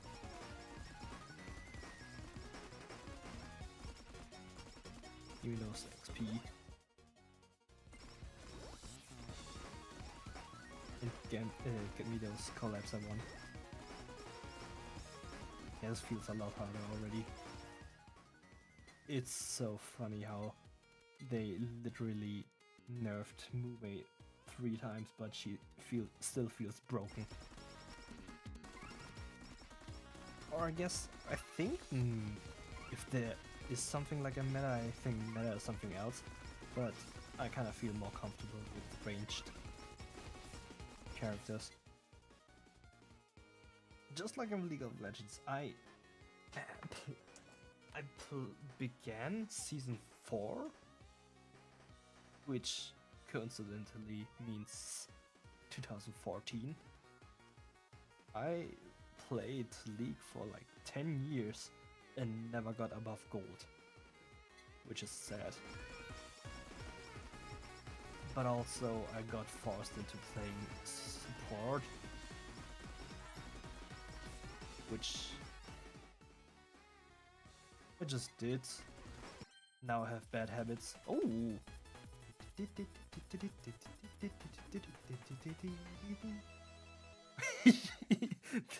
Give me those XP. And get me those collabs I want. Yeah, this feels a lot harder already. It's so funny how they literally nerfed Mume 3 times, but she still feels broken. Or I guess, I think if there is something like a meta, I think meta is something else, but I kind of feel more comfortable with ranged characters. Just like in League of Legends, I began Season 4, which coincidentally means 2014. I played League for like 10 years and never got above gold, which is sad. But also I got forced into playing support, which I just did. Now I have bad habits. Oh!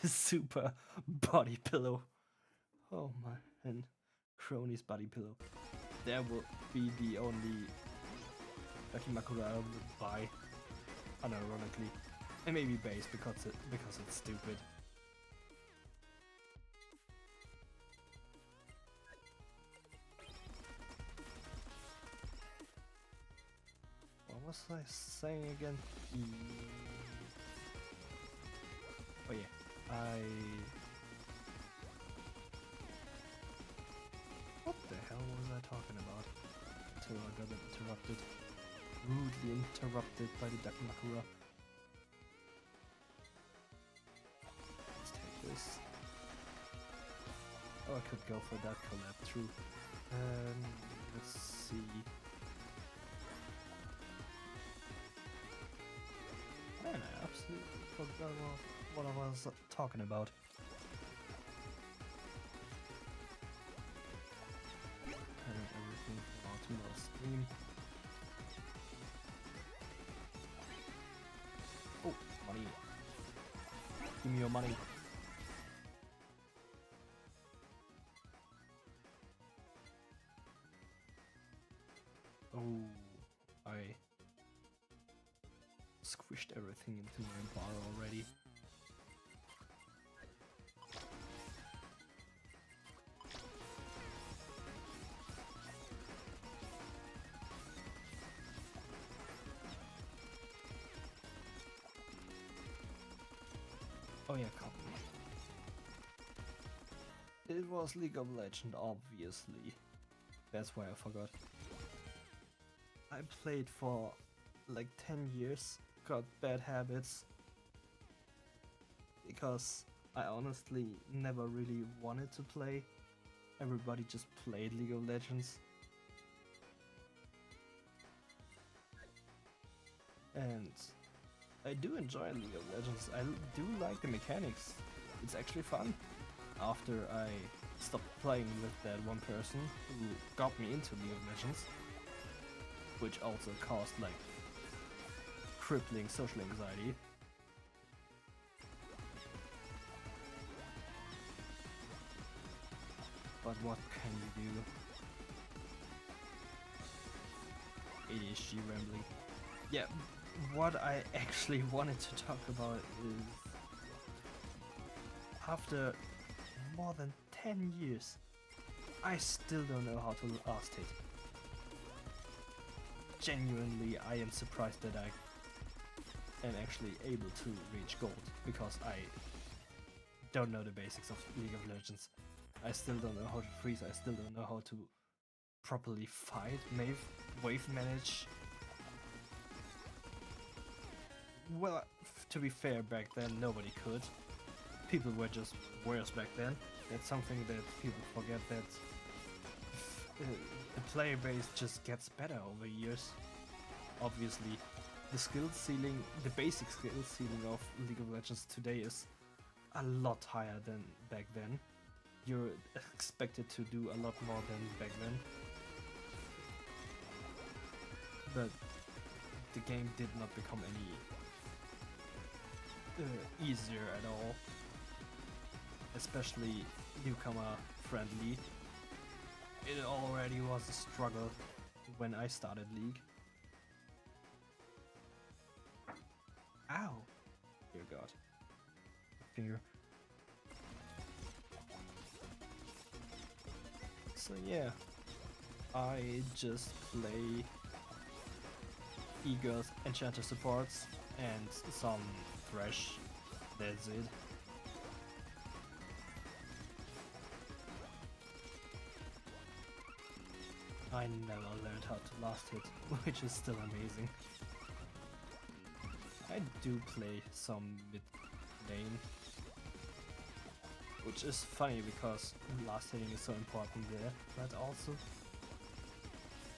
The super body pillow. Oh my, and Crony's body pillow. That will be the only Dakimakura I would buy, unironically. And maybe base because it's stupid. What was I saying again? Oh yeah, what the hell was I talking about? Until I got interrupted. rudely interrupted by the Dakimakura. Let's take this. Oh, I could go for that collab, true. Let's see. Man, I absolutely forgot what I was talking about. Turning everything onto my stream. Oh, money. Give me your money. Oh, I squished everything into my bar already. Oh yeah, copy. It was League of Legends, obviously. That's why I forgot. I played for like 10 years, got bad habits, because I honestly never really wanted to play. Everybody just played League of Legends. And I do enjoy League of Legends. I do like the mechanics. It's actually fun. After I stopped playing with that one person who got me into League of Legends, which also caused like crippling social anxiety. But what can you do? ADHD rambling. Yeah, what I actually wanted to talk about is after more than 10 years, I still don't know how to last hit. Genuinely, I am surprised that I am actually able to reach gold, because I don't know the basics of League of Legends. I still don't know how to freeze, I still don't know how to properly fight, wave manage. Well, to be fair, back then nobody could. People were just worse back then. That's something that people forget, that the player base just gets better over years. Obviously, the skill ceiling, the basic skill ceiling of League of Legends today is a lot higher than back then. You're expected to do a lot more than back then. But the game did not become any easier at all. Especially newcomer friendly. It already was a struggle when I started League. Ow! Dear God. Finger. So yeah, I just play E-Girls, Enchanter supports, and some Thresh. That's it. I never learned how to last hit, which is still amazing. I do play some mid lane, which is funny because last hitting is so important there, but also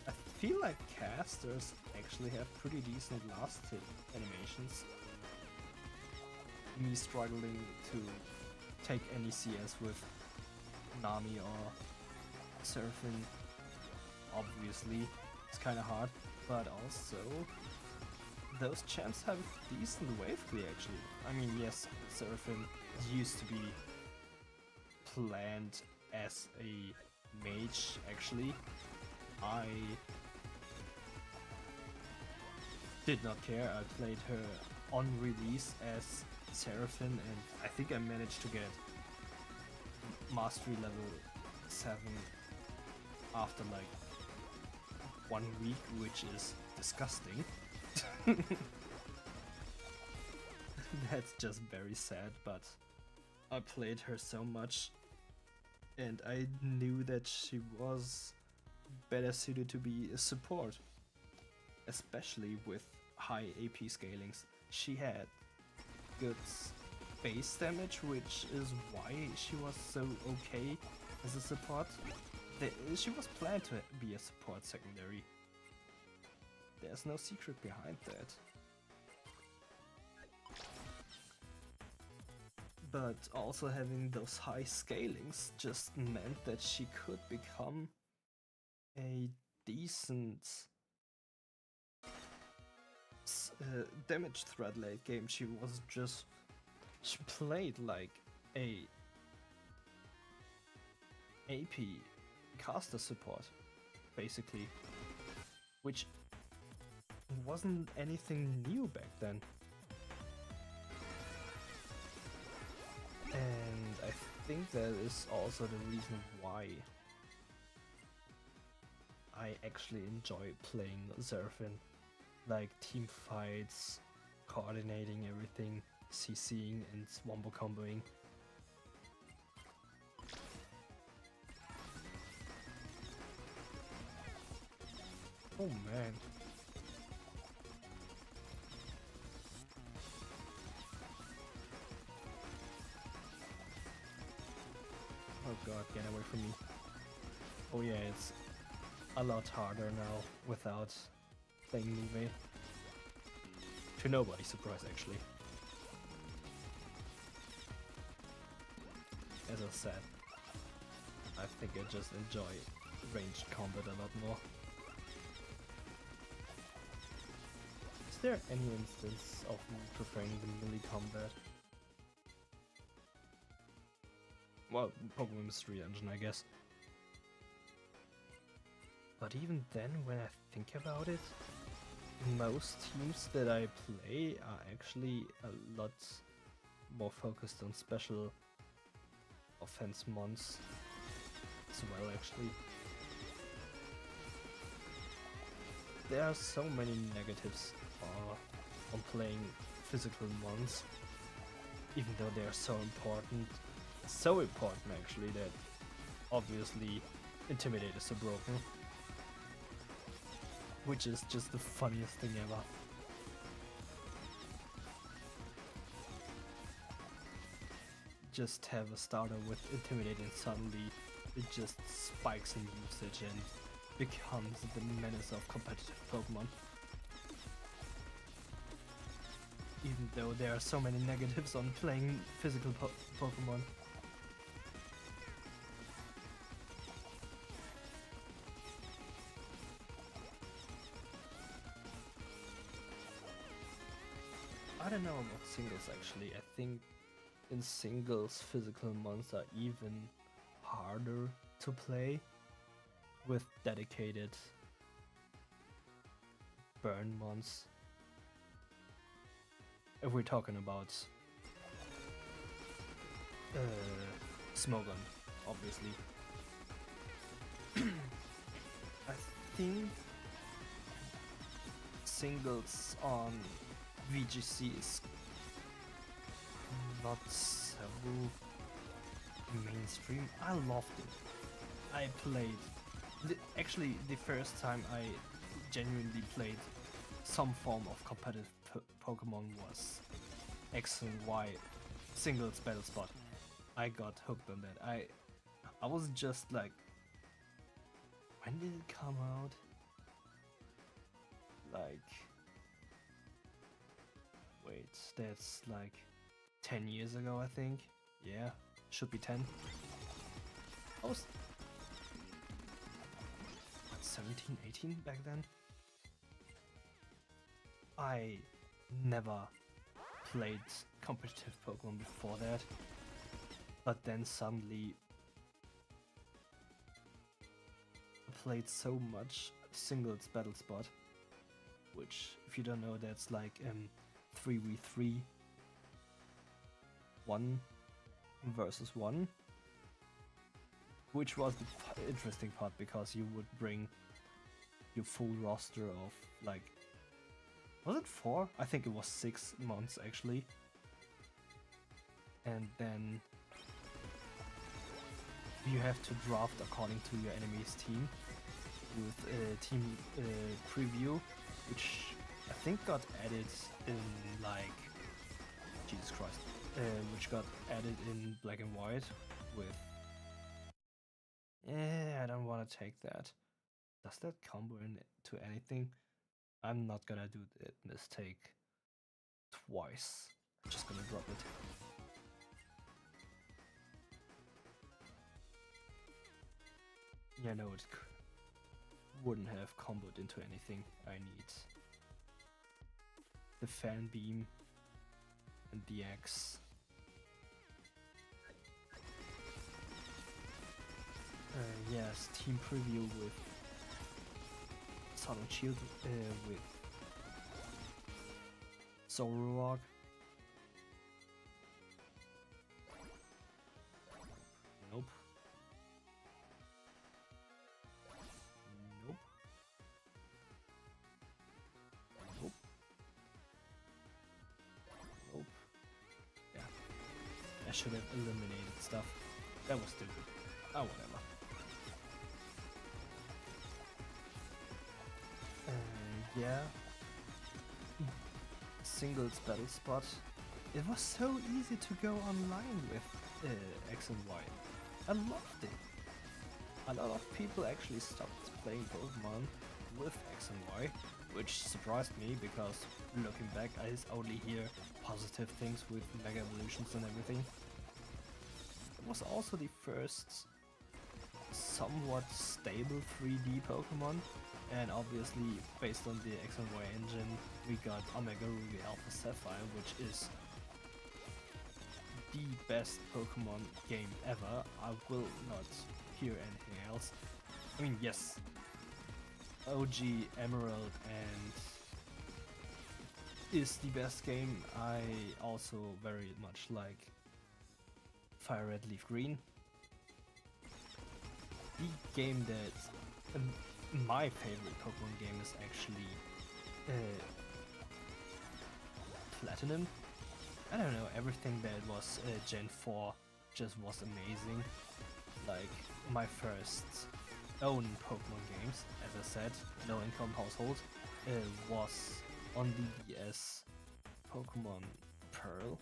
I feel like casters actually have pretty decent last hit animations. Me struggling to take any CS with Nami or Seraphine, obviously it's kinda hard, but also those champs have decent wave clear actually. I mean, yes, Seraphine used to be planned as a mage actually. I did not care, I played her on release as Seraphine, and I think I managed to get mastery level 7 after like 1 week, which is disgusting. That's just very sad, but I played her so much and I knew that she was better suited to be a support. especially with high AP scalings. She had good base damage, which is why she was so okay as a support. She was planned to be a support secondary. There's no secret behind that. But also having those high scalings just meant that she could become a decent damage threat late game. She played like a AP caster support, basically, which wasn't anything new back then. And I think that is also the reason why I actually enjoy playing Zerfin. Like team fights, coordinating everything, CCing and wombo comboing. Oh man. Oh god, get away from me. Oh yeah, it's a lot harder now without playing Move. To nobody's surprise, actually. As I said, I think I just enjoy ranged combat a lot more. Is there any instance of me preferring the melee combat? Well, Pokemon Mystery Engine, I guess. But even then, when I think about it, most teams that I play are actually a lot more focused on special offense mons as well, actually. There are so many negatives on playing physical mons, even though they are so important. So important, actually, that obviously Intimidate is so broken. Which is just the funniest thing ever. Just have a starter with Intimidate and suddenly it just spikes in usage and becomes the menace of competitive Pokemon. Even though there are so many negatives on playing physical Pokemon. I don't know about singles actually. I think in singles physical mons are even harder to play with dedicated burn mons. If we're talking about Smogon, obviously. I think singles on VGC is not so mainstream. I loved it. I played. Actually, the first time I genuinely played some form of competitive Pokemon was X and Y singles battle spot. I got hooked on that. I was just like, when did it come out? Like, wait, that's like 10 years ago, I think. Yeah, should be 10. I was 17, 18 back then. I never played competitive Pokemon before that, but then suddenly I played so much singles battle spot, which, if you don't know, that's like 3v3, 1 versus 1, which was the interesting part because you would bring your full roster of like, was it 4? I think it was 6 months actually. And then you have to draft according to your enemy's team with a team preview. which I think got added in like Jesus Christ, which got added in Black and White with. I don't want to take that. Does that combo into anything? I'm not gonna do that mistake twice. I'm just gonna drop it. Yeah, no, it wouldn't have comboed into anything. I need the fan beam and the axe. Yes, team preview with Sun and Shield with Zoroark. Nope. Nope. Nope. Nope. Yeah. I should have eliminated stuff. That was stupid. Oh, whatever. Yeah. Singles battle spot. It was so easy to go online with X and Y. I loved it. A lot of people actually stopped playing Pokemon with X and Y, which surprised me because looking back I only hear positive things with Mega Evolutions and everything. It was also the first somewhat stable 3D Pokemon, and obviously based on the X and Y engine we got Omega Ruby Alpha Sapphire, which is the best Pokemon game ever. I will not hear anything else. I mean, yes, OG Emerald and is the best game. I also very much like Fire Red Leaf Green. The game that my favorite Pokemon game is actually Platinum. I don't know, everything that was Gen 4 just was amazing. Like my first own Pokemon games, as I said, low income household, was on the DS Pokemon Pearl.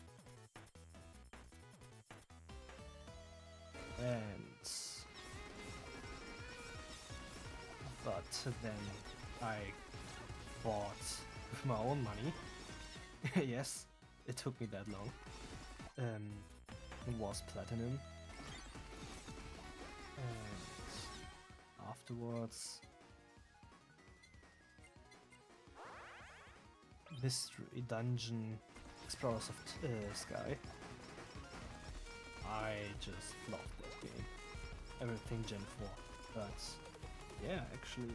But then I bought with my own money. Yes, it took me that long. It was Platinum. And afterwards, Mystery Dungeon Explorers of Sky. I just loved that game. Everything Gen 4. But yeah, actually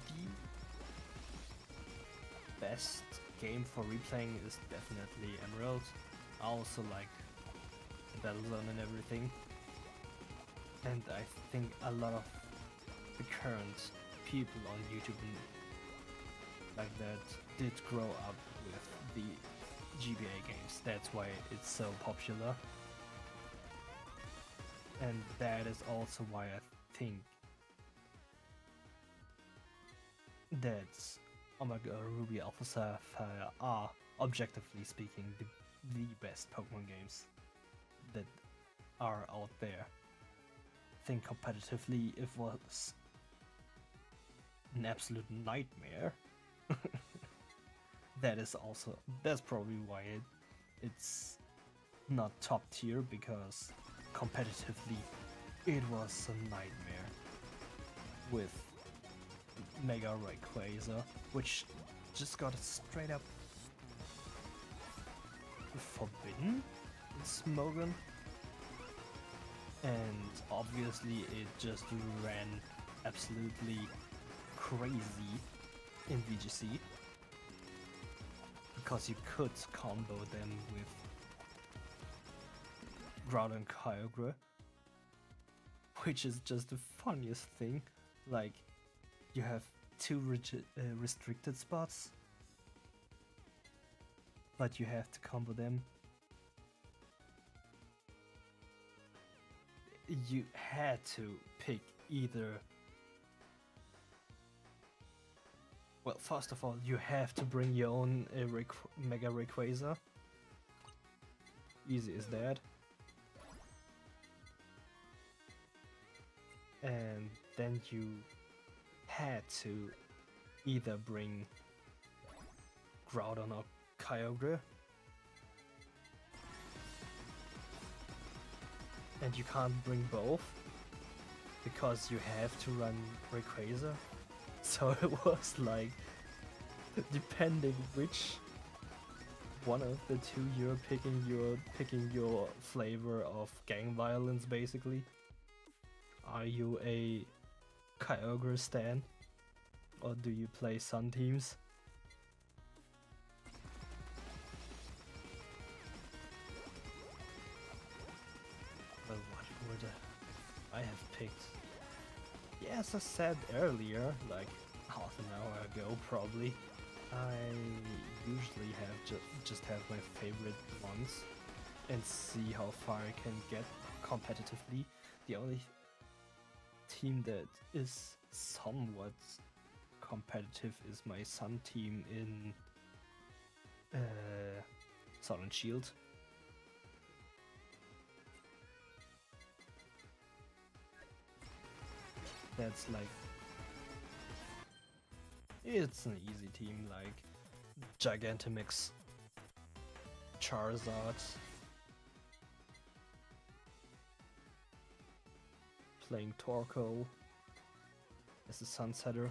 the best game for replaying is definitely Emerald. I also like Battlezone and everything. And I think a lot of the current people on YouTube like that did grow up with the GBA games. That's why it's so popular. And that is also why I think that Omega Ruby Alpha Sapphire are, objectively speaking, the best Pokemon games that are out there. I think competitively it was an absolute nightmare. That's probably why it's not top tier, because competitively it was a nightmare with Mega Rayquaza, which just got straight up forbidden in Smogon, and obviously it just ran absolutely crazy in VGC because you could combo them with Groudon and Kyogre, which is just the funniest thing. Like, you have two restricted spots, but you have to combo them. You had to pick either Well, first of all, you have to bring your own Mega Rayquaza. Easy as that. And then you had to either bring Groudon or Kyogre. And you can't bring both because you have to run Rayquaza. So it was like, depending which one of the two you're picking your flavor of gang violence, basically. Are you a Kyogre stan, or do you play Sun teams? Well, what would I have picked? Yeah, as I said earlier, like half an hour ago probably, I usually have just have my favorite ones and see how far I can get competitively. The only team that is somewhat competitive is my Sun team in Sword and Shield. That's like, it's an easy team, like Gigantomix, Charizard, playing Torkoal as a Sunsetter.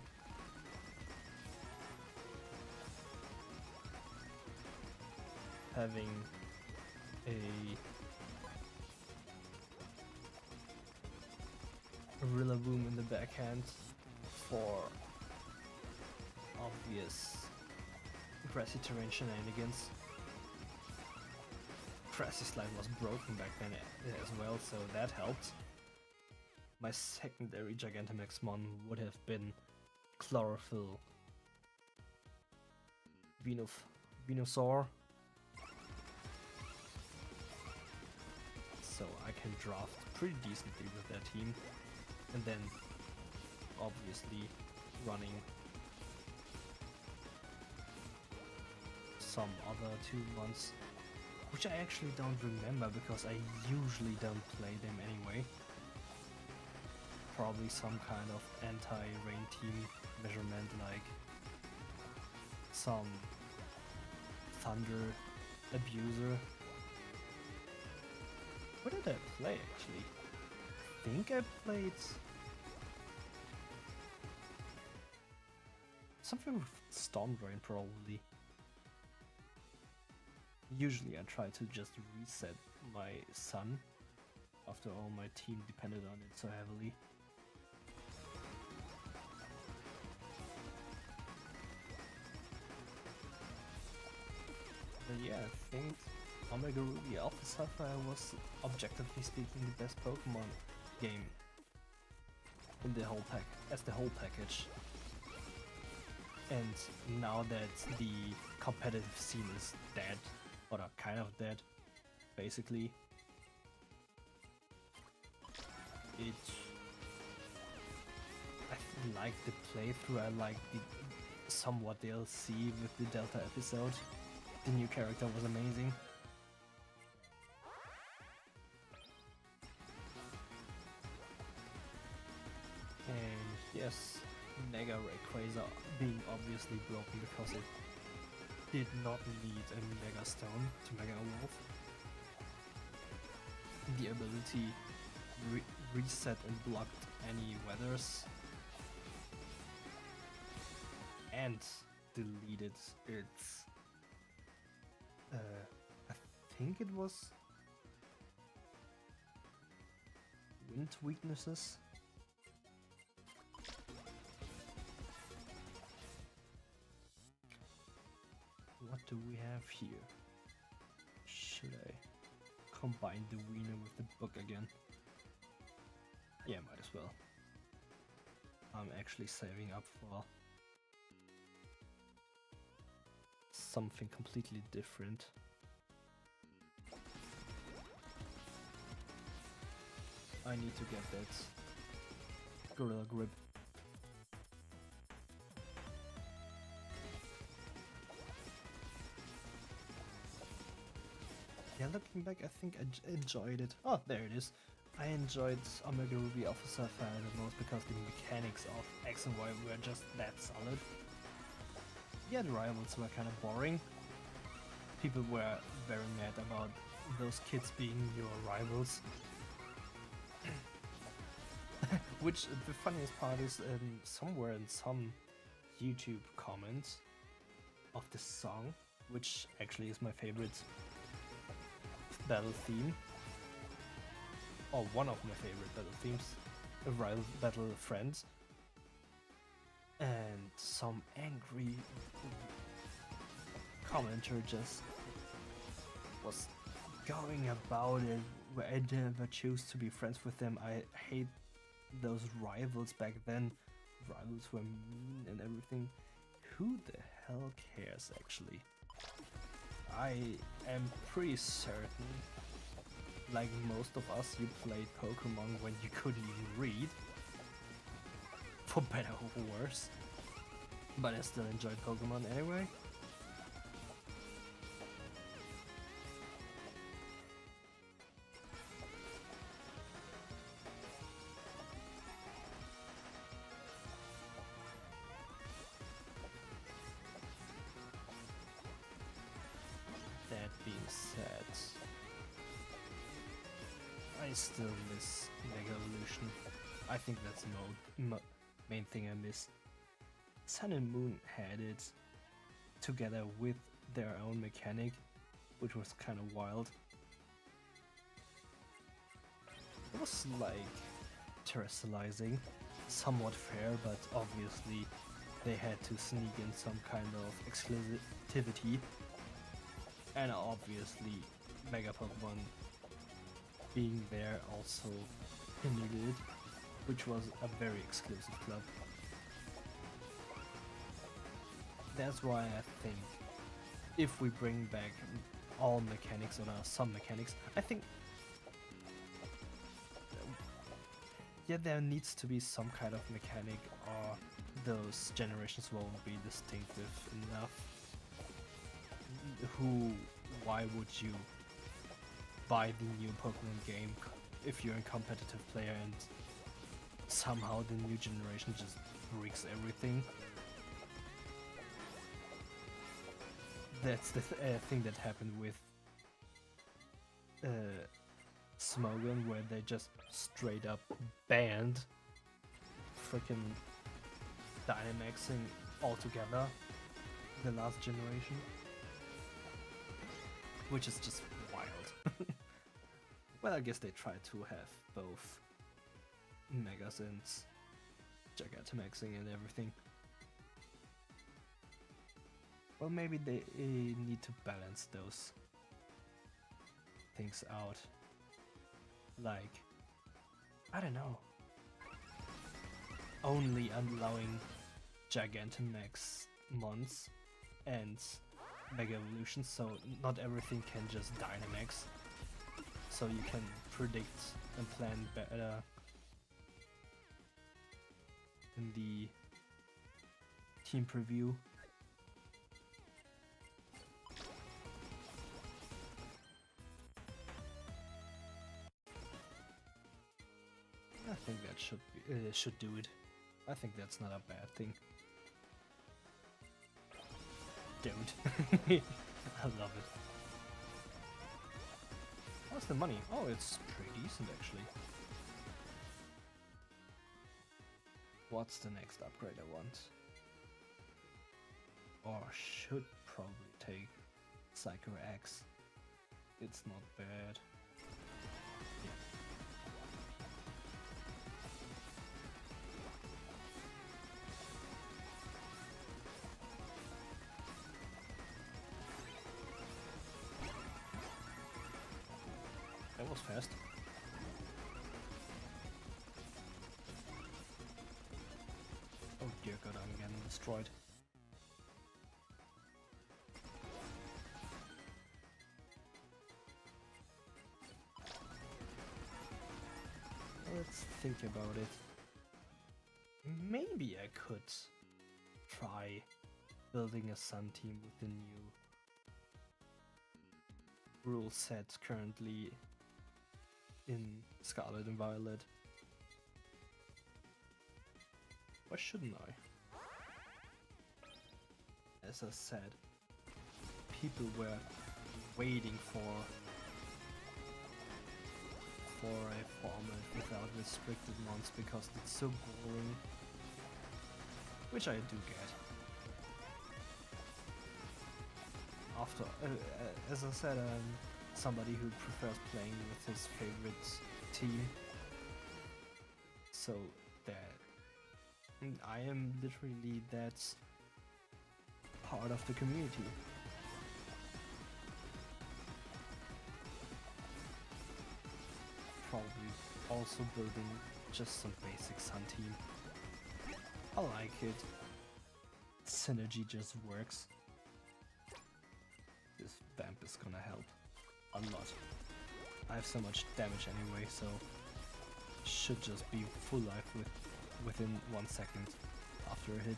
Having a Rillaboom in the backhand for obvious grassy terrain shenanigans. Grassy Slide was broken back then as well, so that helped. My secondary Gigantomix mon would have been Chlorophyll Venusaur. So I can draft pretty decently with that team. And then obviously running some other two ones, which I actually don't remember because I usually don't play them anyway. Probably some kind of anti-rain team measurement, like some Thunder Abuser. What did I play actually? I think I played something with Stormdrain probably. Usually I try to just reset my Sun after all my team depended on it so heavily. But yeah, I think Omega Ruby Alpha Sapphire was, objectively speaking, the best Pokemon game in the whole pack, as the whole package. And now that the competitive scene is dead, or kind of dead, basically, I like the playthrough, I like the somewhat DLC with the Delta episode. The new character was amazing. And yes, Mega Rayquaza being obviously broken because it did not need a Mega Stone to Mega Evolve. The ability reset and blocked any weathers and deleted its I think it was wind weaknesses. What do we have here? Should I combine the wiener with the book again? Yeah, might as well. I'm actually saving up for something completely different. I need to get that Gorilla Grip. looking back, I think I enjoyed it. Oh, there it is. I enjoyed Omega Ruby Alpha Sapphire the most because the mechanics of X and Y were just that solid. Yeah, the rivals were kind of boring. People were very mad about those kids being your rivals. Which, the funniest part is, somewhere in some YouTube comments of this song, which actually is my favorite battle theme, or one of my favorite battle themes, Rival Battle Friends, and some angry commenter just was going about it, where I never choose to be friends with them. I hate those rivals back then. Rivals were mean and everything. Who the hell cares, actually? I am pretty certain, like most of us, you played Pokemon when you couldn't even read. For better or worse. But I still enjoyed Pokemon anyway. That being said, I still miss Mega Evolution. I think that's the main thing I miss. Sun and Moon had it together with their own mechanic, which was kind of wild. It was like terrestrializing, somewhat fair, but obviously they had to sneak in some kind of exclusivity. And obviously Mega Pokemon being there also hindered it, which was a very exclusive club. That's why I think if we bring back all mechanics or some mechanics, I think yeah, there needs to be some kind of mechanic, or those generations won't be distinctive enough. Why would you buy the new Pokemon game if you're a competitive player and somehow the new generation just breaks everything? That's the thing that happened with Smogon, where they just straight up banned freaking Dynamaxing altogether, the last generation. Which is just wild. Well, I guess they tried to have both Megas and Gigantamaxing and everything. Well, maybe they need to balance those things out. Like, I don't know. Only allowing Gigantamax mons and Mega Evolution, so not everything can just Dynamax. So you can predict and plan better in the team preview. I think that should do it. I think that's not a bad thing. Don't. I love it. What's the money? Oh, it's pretty decent actually. What's the next upgrade I want? Or should probably take Psycho X. It's not bad. Yeah. That was fast. Oh dear god, I'm getting destroyed. Let's think about it. Maybe I could try building a Sun team with the new rule set currently in Scarlet and Violet. Why shouldn't I? As I said, people were waiting for a format without restricted mons because it's so boring, which I do get. After, as I said, I'm somebody who prefers playing with his favorite team, so that I am literally that part of the community. Probably also building just some basic Sun team. I like it. Synergy just works. This vamp is gonna help a lot. I have so much damage anyway, so should just be full life within 1 second after a hit.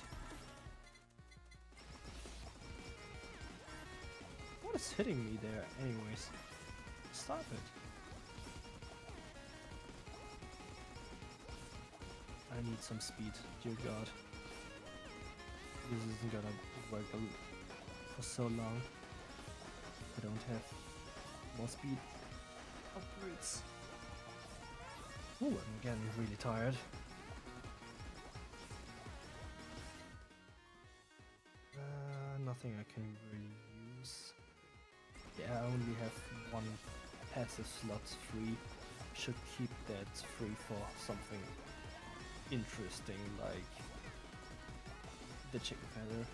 What is hitting me there anyways? Stop it. I need some speed, dear god. This isn't gonna work for so long. I don't have more speed upgrades. Ooh, I'm getting really tired. Nothing I can really use. Yeah, I only have one passive slot free. Should keep that free for something interesting like the chicken feather.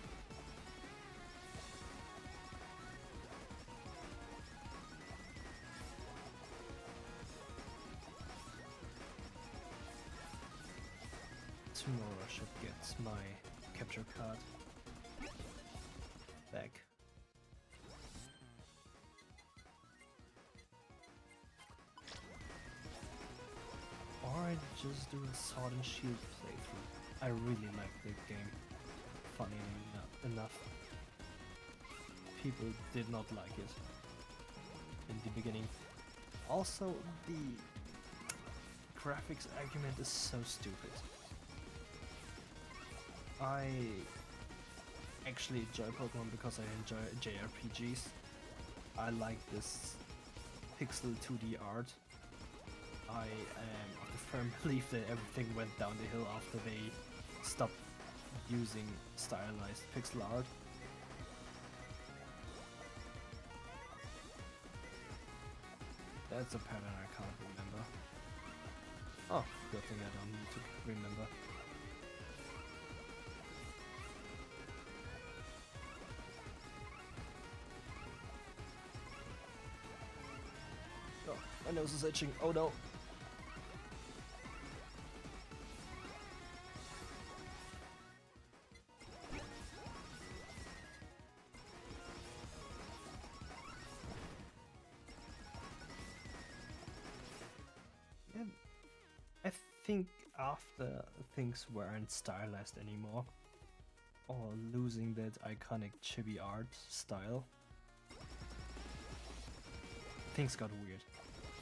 Tomorrow I should get my capture card back. Or I just do a Sword and Shield playthrough. I really like the game, funny enough. People did not like it in the beginning. Also, the graphics argument is so stupid. I actually enjoy Pokemon because I enjoy JRPGs. I like this pixel 2D art. I am of the firm belief that everything went down the hill after they stopped using stylized pixel art. That's a pattern I can't remember. Oh, good thing I don't need to remember. Oh, my nose is itching. Oh no. I think after things weren't stylized anymore, or losing that iconic chibi art style, things got weird.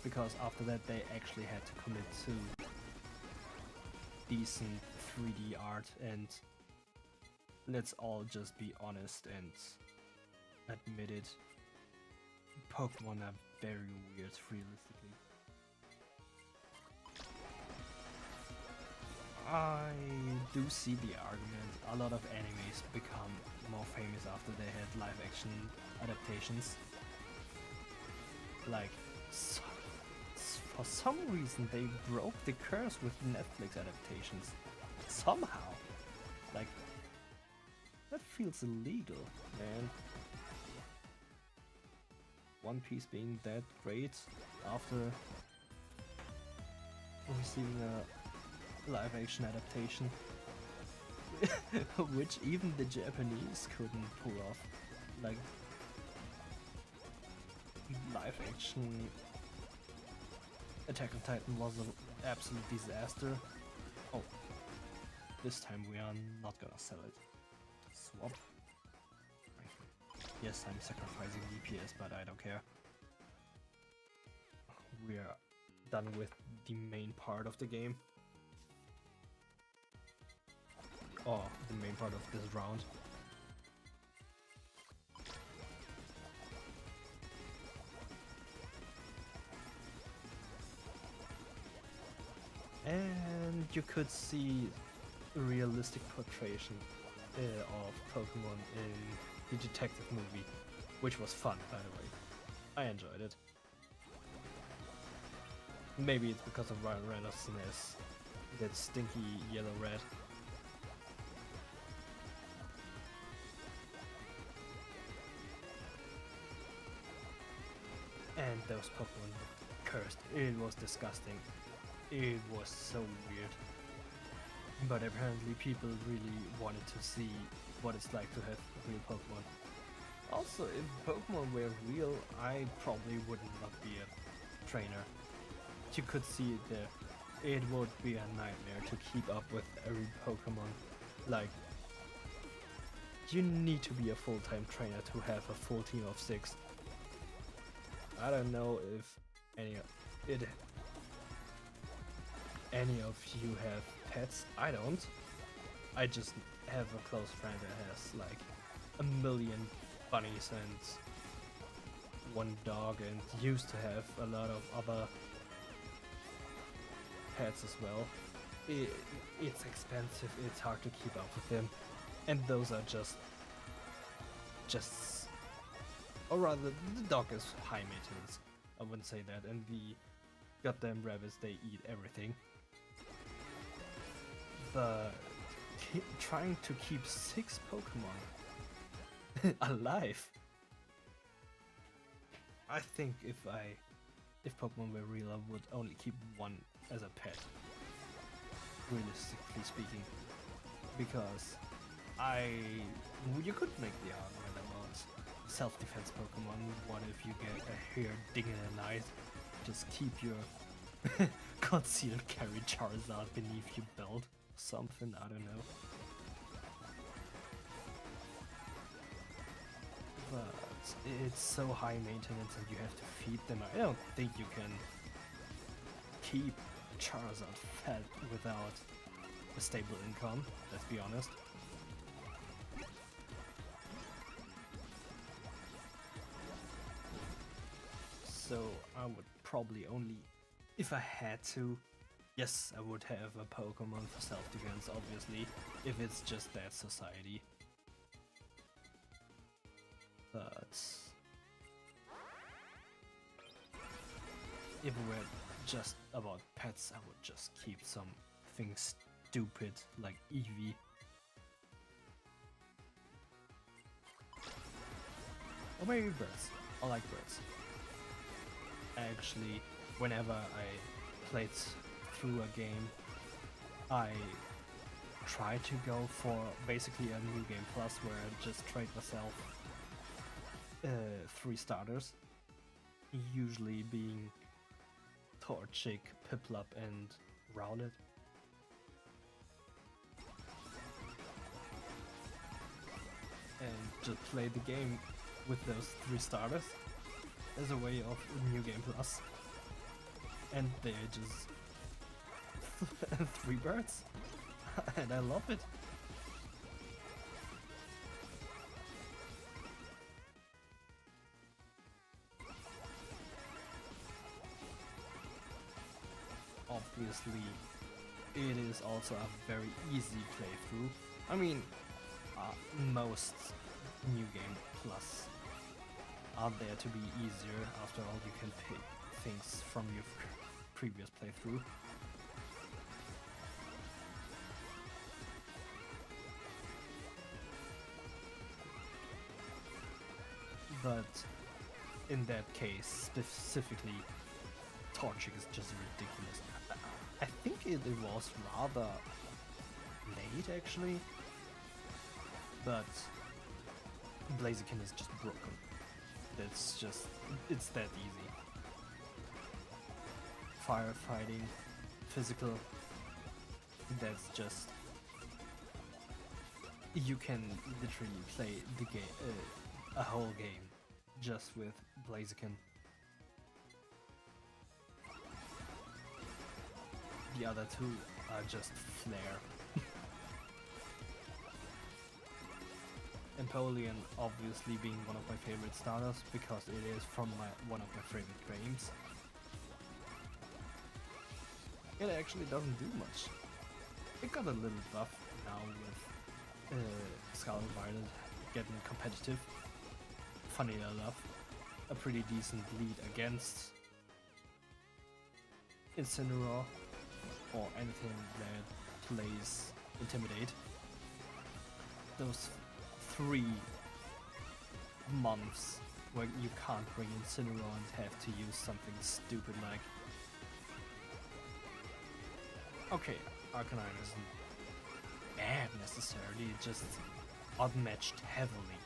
Because after that they actually had to commit to decent 3D art, and let's all just be honest and admit it, Pokemon are very weird realistically. I do see the argument. A lot of animes become more famous after they had live action adaptations. Like, for some reason they broke the curse with Netflix adaptations. Somehow. Like, that feels illegal, man. One Piece being that great after receiving a live action adaptation which even the Japanese couldn't pull off. Like, live action Attack on Titan was an absolute disaster. Oh, this time we are not gonna sell it. Swap. Yes, I'm sacrificing DPS, but I don't care. we are done with the main part of the game. Or the main part of this round. And you could see a realistic portrayal of Pokemon in the detective movie, which was fun, by the way. I enjoyed it. Maybe it's because of Ryan Reynolds' that stinky yellow red. And those Pokemon looked cursed. It was disgusting. It was so weird. But apparently people really wanted to see what it's like to have real Pokemon. Also, if Pokemon were real, I probably would not be a trainer. You could see it there. It would be a nightmare to keep up with every Pokemon. Like, you need to be a full-time trainer to have a full team of 6. I don't know if any of you have pets. I don't. I just have a close friend that has like a million bunnies and one dog, and used to have a lot of other pets as well. It's expensive, it's hard to keep up with them, and those are just or rather, the dog is high maintenance. I wouldn't say that, and the goddamn rabbits, they eat everything. But trying to keep 6 Pokemon alive. I think if Pokemon were real, I would only keep one as a pet. Realistically speaking, because you could make the argument about self-defense Pokemon. What if you get a hair digging in the night? Just keep your concealed carry Charizard beneath your belt. Something, I don't know. But it's so high maintenance and you have to feed them. I don't think you can keep Charizard fed without a stable income, let's be honest. So I would probably only, if I had to, yes, I would have a Pokemon for self-defense, obviously, if it's just that society. But if it were just about pets, I would just keep something stupid like Eevee. Or maybe birds. I like birds. Actually, whenever I played through a game, I try to go for basically a new game plus where I just trade myself 3 starters, usually being Torchic, Piplup and Rowlet. And just play the game with those 3 starters as a way of new game plus. And they're just 3 birds. And I love it. Obviously, it is also a very easy playthrough. I mean, most new game plus are there to be easier. After all, you can pick things from your previous playthrough. But in that case, specifically, Torchic is just ridiculous. I think it was rather late, actually, but Blaziken is just broken. It's that easy. Firefighting, physical, that's just... You can literally play the game, a whole game, just with Blaziken. The other two are just flair. Empoleon obviously being one of my favorite starters because it is from one of my favorite games. It actually doesn't do much. It got a little buff now with Scarlet Violet getting competitive. Funny enough, a pretty decent lead against Incineroar or anything that plays Intimidate. Those 3 months where you can't bring Incineroar and have to use something stupid like... Okay, Arcanine isn't bad necessarily, just outmatched heavily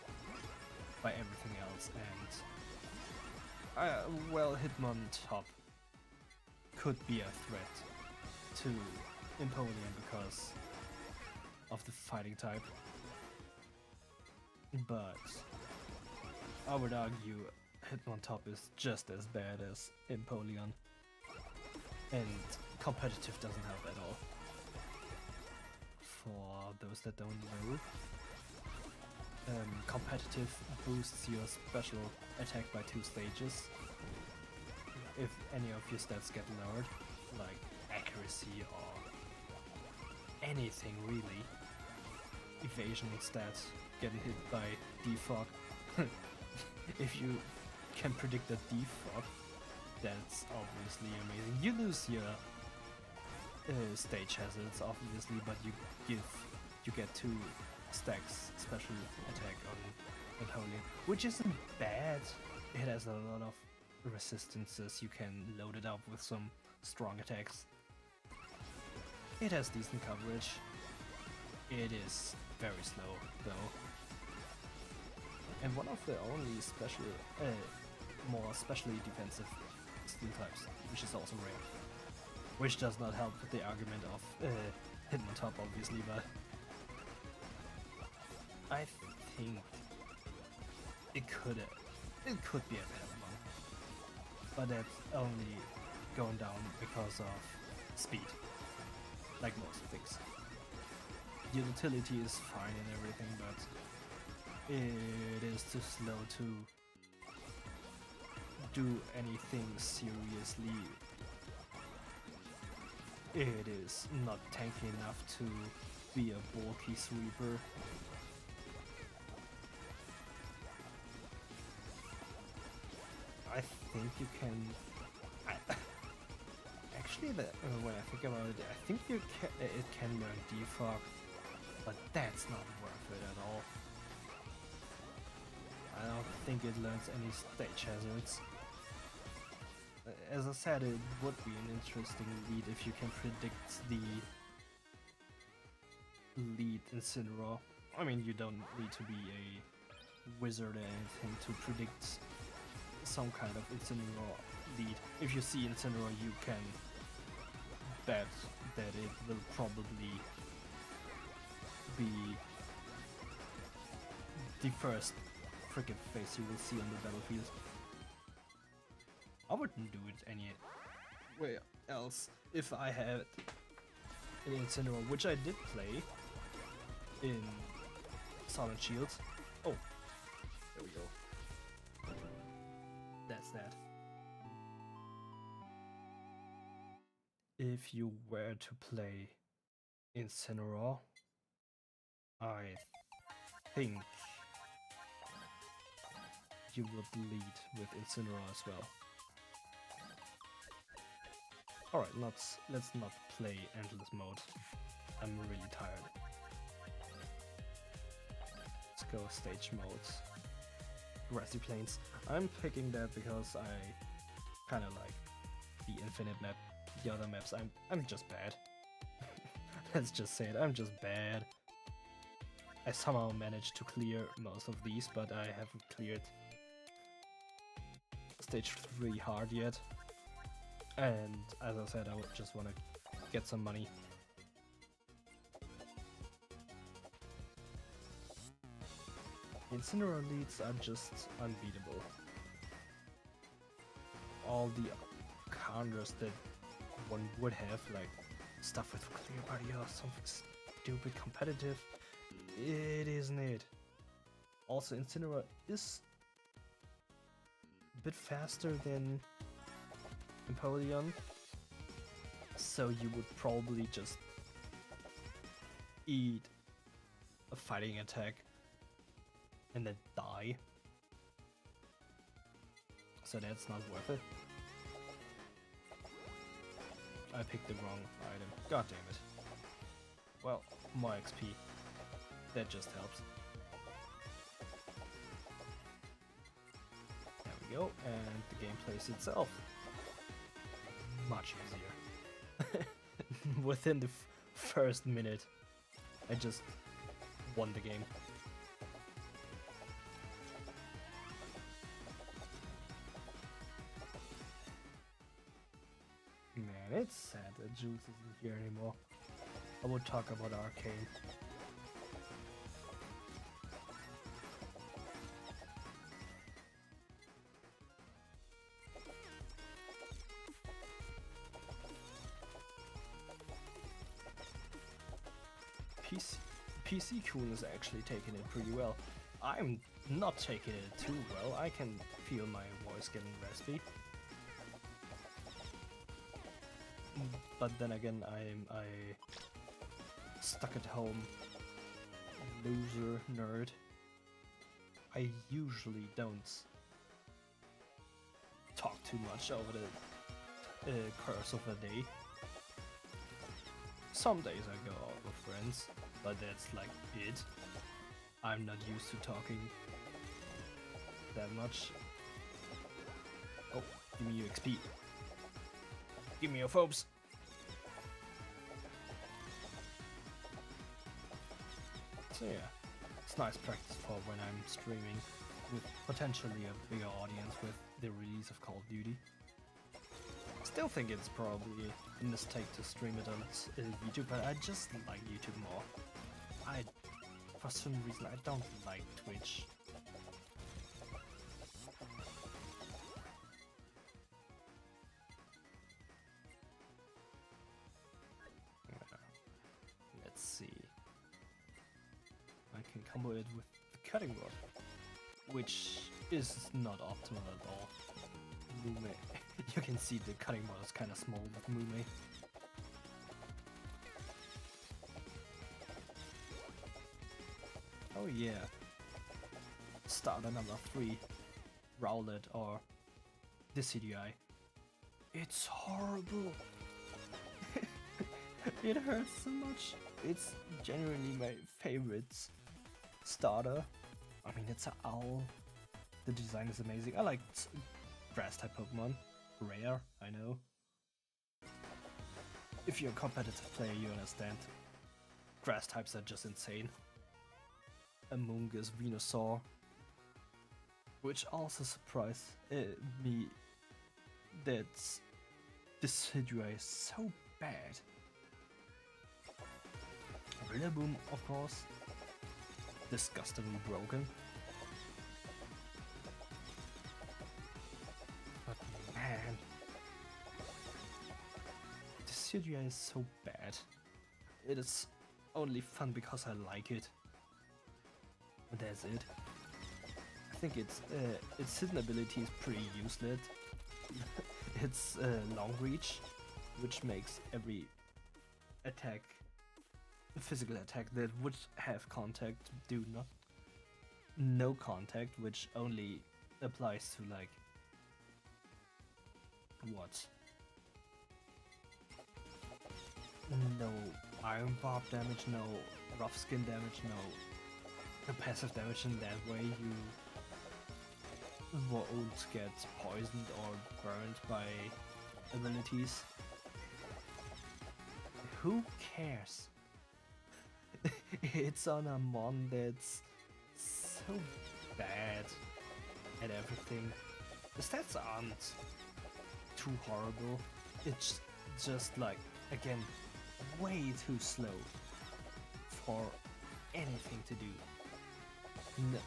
by everything else, and well, Hitmontop could be a threat to Empoleon because of the fighting type, but I would argue Hitmontop is just as bad as Empoleon, and competitive doesn't help at all. For those that don't know, competitive boosts your special attack by 2 stages if any of your stats get lowered, like accuracy or anything really. Evasion stats, getting hit by defog. If you can predict a defog, that's obviously amazing. You lose your stage hazards obviously, but you get 2 stacks special attack on Empoleon, which isn't bad. It has a lot of resistances, you can load it up with some strong attacks. It has decent coverage. It is very slow though. And one of the only special, more specially defensive steel types, which is also rare. Which does not help with the argument of Hitmontop obviously, but I think it could be a better one, but that's only going down because of speed, like most things. The utility is fine and everything, but it is too slow to do anything seriously. It is not tanky enough to be a bulky sweeper. I think you can... Actually, when I think about it, I think it can learn defog, but that's not worth it at all. I don't think it learns any stage hazards. As I said, it would be an interesting lead if you can predict the lead Incineroar. I mean, you don't need to be a wizard or anything to predict some kind of Incineroar lead. If you see Incineroar, you can bet that it will probably be the first frickin' face you will see on the battlefield. I wouldn't do it anywhere else if I had an Incineroar, which I did play in Sword and Shield. Oh, there we go. That's that. If you were to play Incineroar, I think you would lead with Incineroar as well. Alright, let's not play endless mode. I'm really tired. Let's go stage mode. Grassy Plains. I'm picking that because I kinda like the infinite map. The other maps, I'm just bad. Let's just say it, I'm just bad. I somehow managed to clear most of these, but I haven't cleared stage 3 hard yet. And as I said, I would just want to get some money. Incineroar leads are just unbeatable. All the counters that one would have, like stuff with clear body or something stupid competitive. It isn't it. Also, Incineroar is a bit faster than Empoleon, so you would probably just eat a fighting attack and then die. So that's not worth it. I picked the wrong item. God damn it. Well, more XP. That just helps. There we go, and the game plays itself. Much easier. Within the first minute, I just won the game. Man, it's sad that Jules isn't here anymore. I would talk about Arcane. PC Coon is actually taking it pretty well. I'm not taking it too well. I can feel my voice getting raspy. But then again, I stuck at home loser nerd. I usually don't talk too much over the course of a day. Some days I go out with friends, but that's like it. I'm not used to talking that much. Oh, give me your XP. Give me your phobes. So yeah, it's nice practice for when I'm streaming with potentially a bigger audience with the release of Call of Duty. Still think it's probably a mistake to stream it on YouTube, but I just like YouTube more. For some reason, I don't like Twitch. Let's see. I can combo it with the cutting rod, which is not optimal at all. Mume. You can see the cutting rod is kind of small with Mume. Oh yeah. Starter number 3. Rowlet or the CDI. It's horrible. It hurts so much. It's genuinely my favorite starter. I mean, it's an owl. The design is amazing. I like grass type Pokemon. Rare, I know. If you're a competitive player, you understand. Grass types are just insane. Amoonguss, Venusaur. Which also surprised me that this Hydra is so bad. Rillaboom, of course. Disgustingly broken. But man, this Hydra is so bad. It is only fun because I like it. And that's it. I think its hidden ability is pretty useless. It's long reach, which makes every attack, physical attack that would have contact, do no contact, which only applies to like what? No Iron Barb damage, no rough skin damage, no passive damage. In that way you won't get poisoned or burned by abilities. Who cares? It's on a mon that's so bad at everything. The stats aren't too horrible. It's just like, again, way too slow for anything to do. No,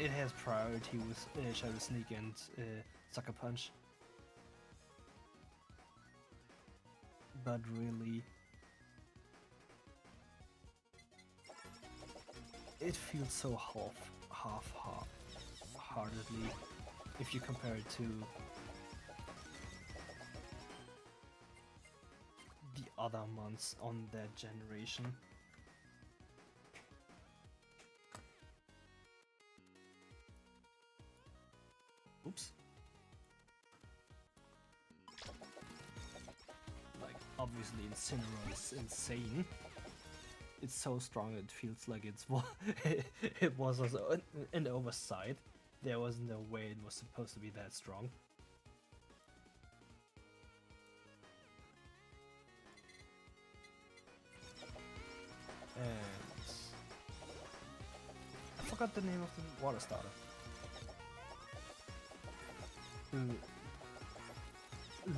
it has priority with Shadow Sneak and Sucker Punch. But really, it feels so half-heartedly if you compare it to the other months on that generation. Oops. Like, obviously Incineroar is insane. It's so strong it feels like it was also an oversight. There was no way it was supposed to be that strong. And I forgot the name of the water starter.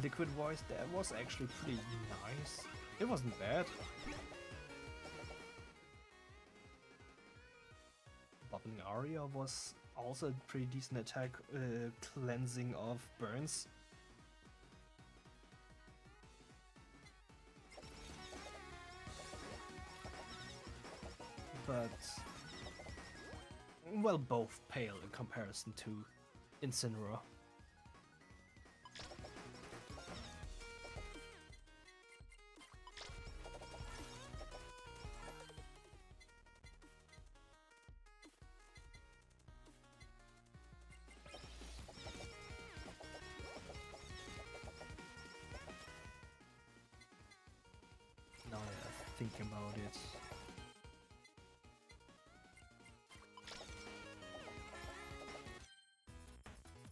Liquid Voice, that was actually pretty nice. It wasn't bad. Bubbling Aria was also a pretty decent attack, cleansing of burns. But, well, both pale in comparison to Incineroar. Now that I think about it.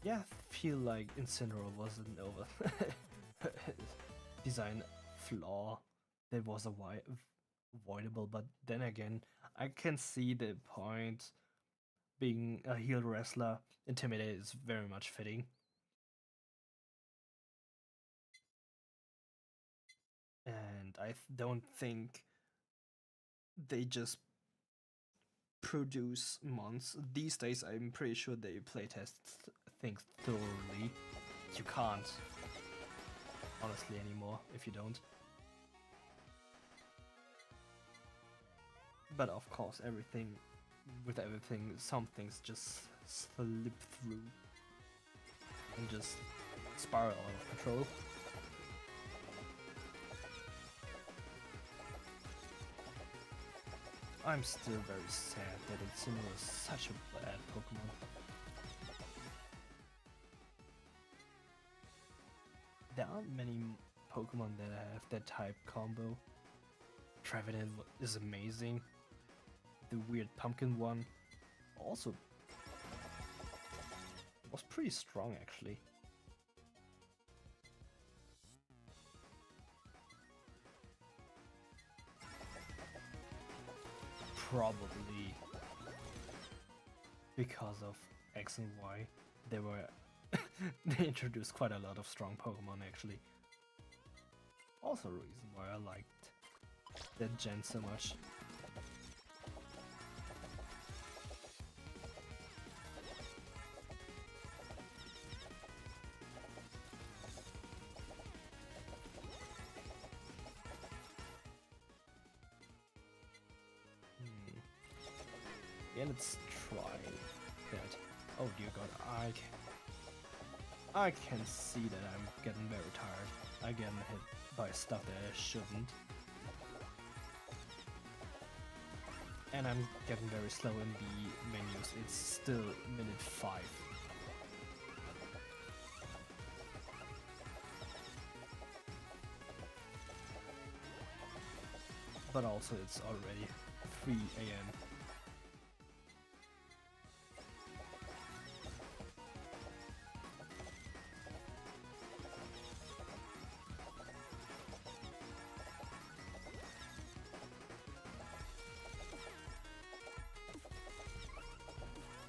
Yeah, I feel like Incineroar was an design flaw that was avoidable, but then again, I can see the point. Being a healed wrestler, Intimidate is very much fitting. And I don't think they just produce mons. These days, I'm pretty sure they playtest things thoroughly. You can't, honestly, anymore if you don't. But of course, with everything, some things just slip through and just spiral out of control. I'm still very sad that Incineroar is such a bad Pokemon. There aren't many Pokemon that have that type combo. Trevenant is amazing. The weird pumpkin one also was pretty strong actually. Probably because of X and Y, they introduced quite a lot of strong Pokemon actually. Also a reason why I liked that gen so much. Yeah, let's try that. Oh dear god, I can see that I'm getting very tired. I'm getting hit by stuff that I shouldn't. And I'm getting very slow in the menus. It's still minute 5. But also it's already 3 AM.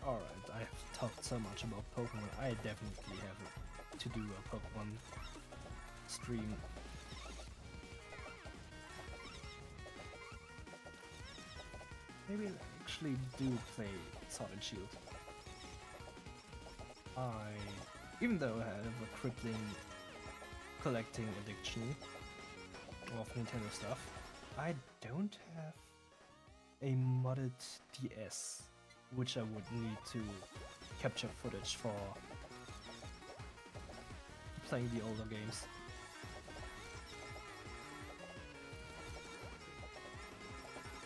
Alright, I have talked so much about Pokemon, I definitely have to do a Pokemon stream. Maybe I actually do play Sword and Shield. Even though I have a crippling collecting addiction of Nintendo stuff, I don't have a modded DS, which I would need to capture footage for playing the older games.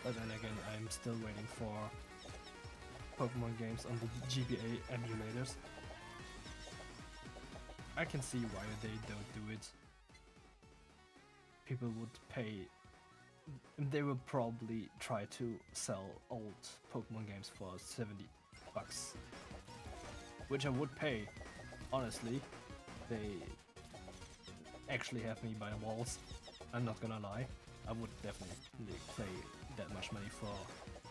But then again, I'm still waiting for Pokemon games on the GBA emulators. I can see why they don't do it. People would pay. They will probably try to sell old Pokemon games for $70, which I would pay. Honestly, they actually have me by the walls. I'm not gonna lie. I would definitely pay that much money for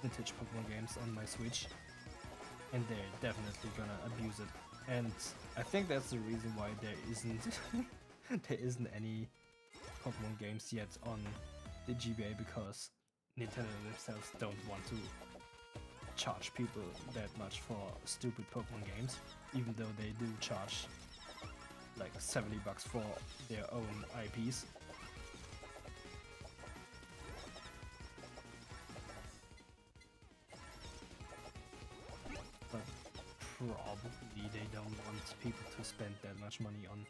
vintage Pokemon games on my Switch, and they're definitely gonna abuse it. And I think that's the reason why there isn't any Pokemon games yet on the GBA, because Nintendo themselves don't want to charge people that much for stupid Pokemon games, even though they do charge like $70 for their own IPs. But probably they don't want people to spend that much money on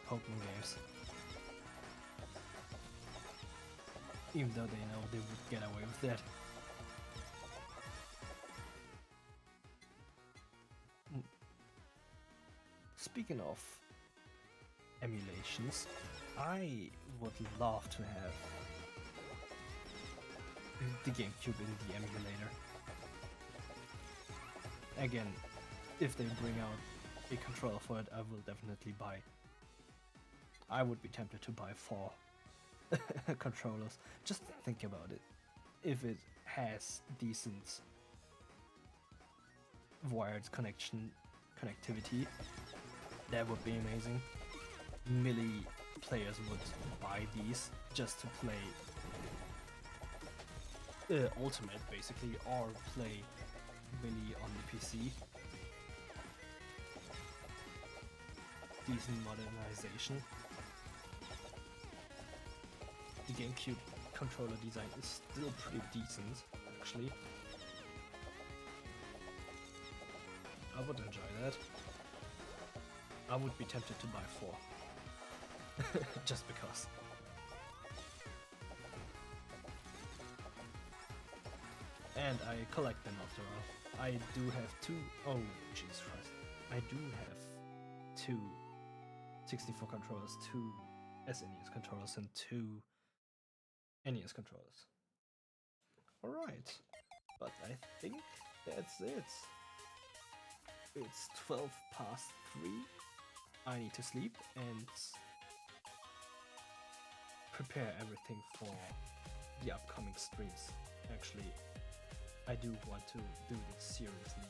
Pokemon games. Even though they know they would get away with that. Speaking of emulations, I would love to have the GameCube in the emulator. Again, if they bring out a controller for it, I will definitely buy. I would be tempted to buy 4 controllers. Just think about it. If it has decent wired connectivity, that would be amazing. Melee players would buy these just to play Ultimate, basically, or play Melee on the PC. Decent modernization. The GameCube controller design is still pretty decent, actually. I would enjoy that. I would be tempted to buy 4. Just because. And I collect them after all. I do have 2. Oh, Jesus Christ. I do have 2 64 controllers, 2 SNES controllers, and 2 NES controllers. Alright, but I think that's it. It's 12 past 3. I need to sleep and prepare everything for the upcoming streams. Actually, I do want to do this seriously.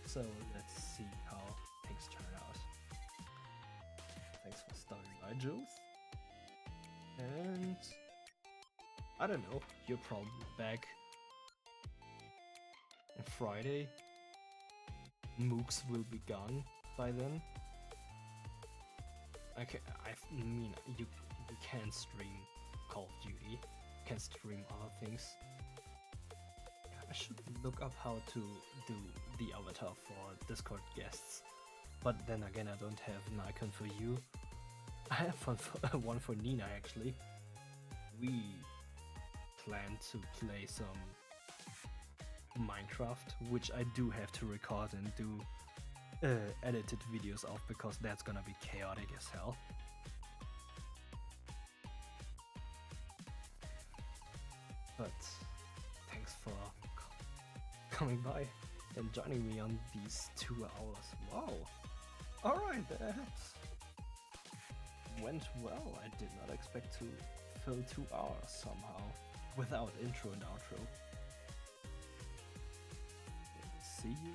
So let's see how things turn out. Thanks for stopping by, Jules. And I don't know, you're probably back on Friday. MOOCs will be gone by then. I mean, you can stream Call of Duty, you can stream other things. I should look up how to do the avatar for Discord guests, but then again, I don't have an icon for you. I have one for Nina, actually. We plan to play some Minecraft, which I do have to record and do edited videos of, because that's gonna be chaotic as hell. But thanks for coming by and joining me on these 2 hours. Wow! Alright, that went well. I did not expect to fill 2 hours somehow without intro and outro. See you